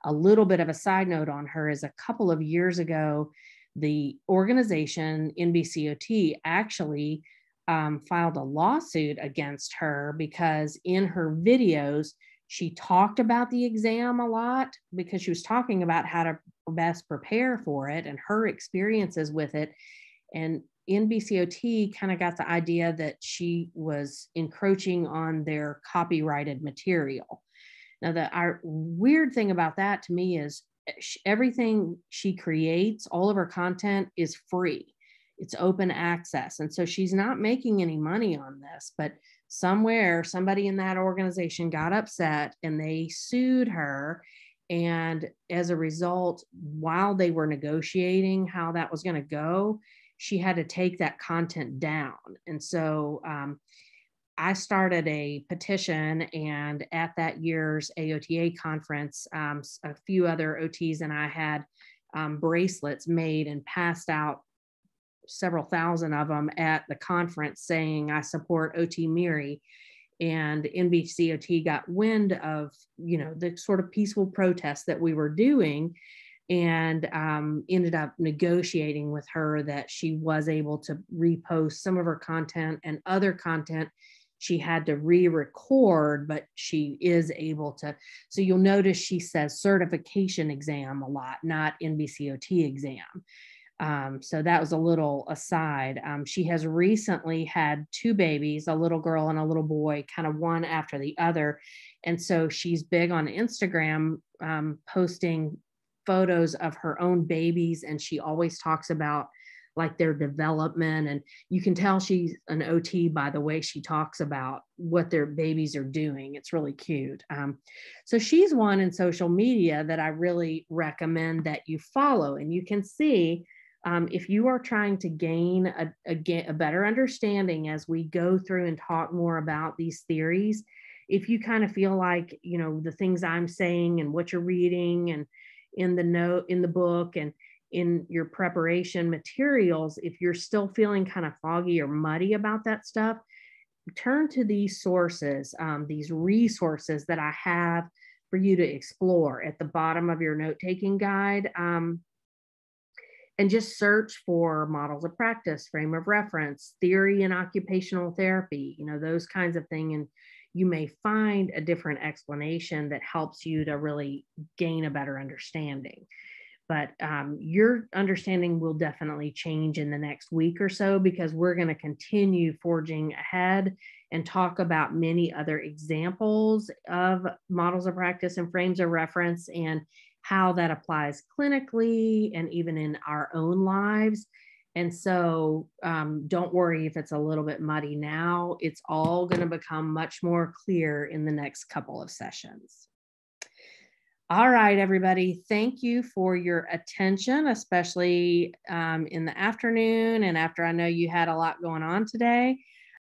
A little bit of a side note on her is a couple of years ago, the organization NBCOT actually filed a lawsuit against her because in her videos, she talked about the exam a lot because she was talking about how to best prepare for it and her experiences with it. And NBCOT kind of got the idea that she was encroaching on their copyrighted material. Now, our weird thing about that to me is everything she creates, all of her content is free. It's open access. And so she's not making any money on this, but somebody in that organization got upset and they sued her. And as a result, while they were negotiating how that was going to go, she had to take that content down. And so I started a petition, and at that year's AOTA conference, a few other OTs and I had bracelets made and passed out, several thousand of them at the conference, saying, I support OT Miri. And NBCOT got wind of, the sort of peaceful protests that we were doing, and ended up negotiating with her that she was able to repost some of her content, and other content she had to re-record, but she is able to. So you'll notice she says certification exam a lot, not NBCOT exam. So that was a little aside. She has recently had 2 babies, a little girl and a little boy, kind of one after the other. And so she's big on Instagram, posting photos of her own babies. And she always talks about like their development. And you can tell she's an OT by the way she talks about what their babies are doing. It's really cute. So she's one in social media that I really recommend that you follow. And you can see if you are trying to gain a better understanding as we go through and talk more about these theories, if you kind of feel like, the things I'm saying and what you're reading and in the book and in your preparation materials, if you're still feeling kind of foggy or muddy about that stuff, turn to these sources, these resources that I have for you to explore at the bottom of your note-taking guide. And just search for models of practice, frame of reference, theory and occupational therapy, those kinds of things. And you may find a different explanation that helps you to really gain a better understanding. But your understanding will definitely change in the next week or so, because we're going to continue forging ahead and talk about many other examples of models of practice and frames of reference and how that applies clinically and even in our own lives. And so don't worry if it's a little bit muddy now. It's all going to become much more clear in the next couple of sessions. All right, everybody. Thank you for your attention, especially in the afternoon and after I know you had a lot going on today.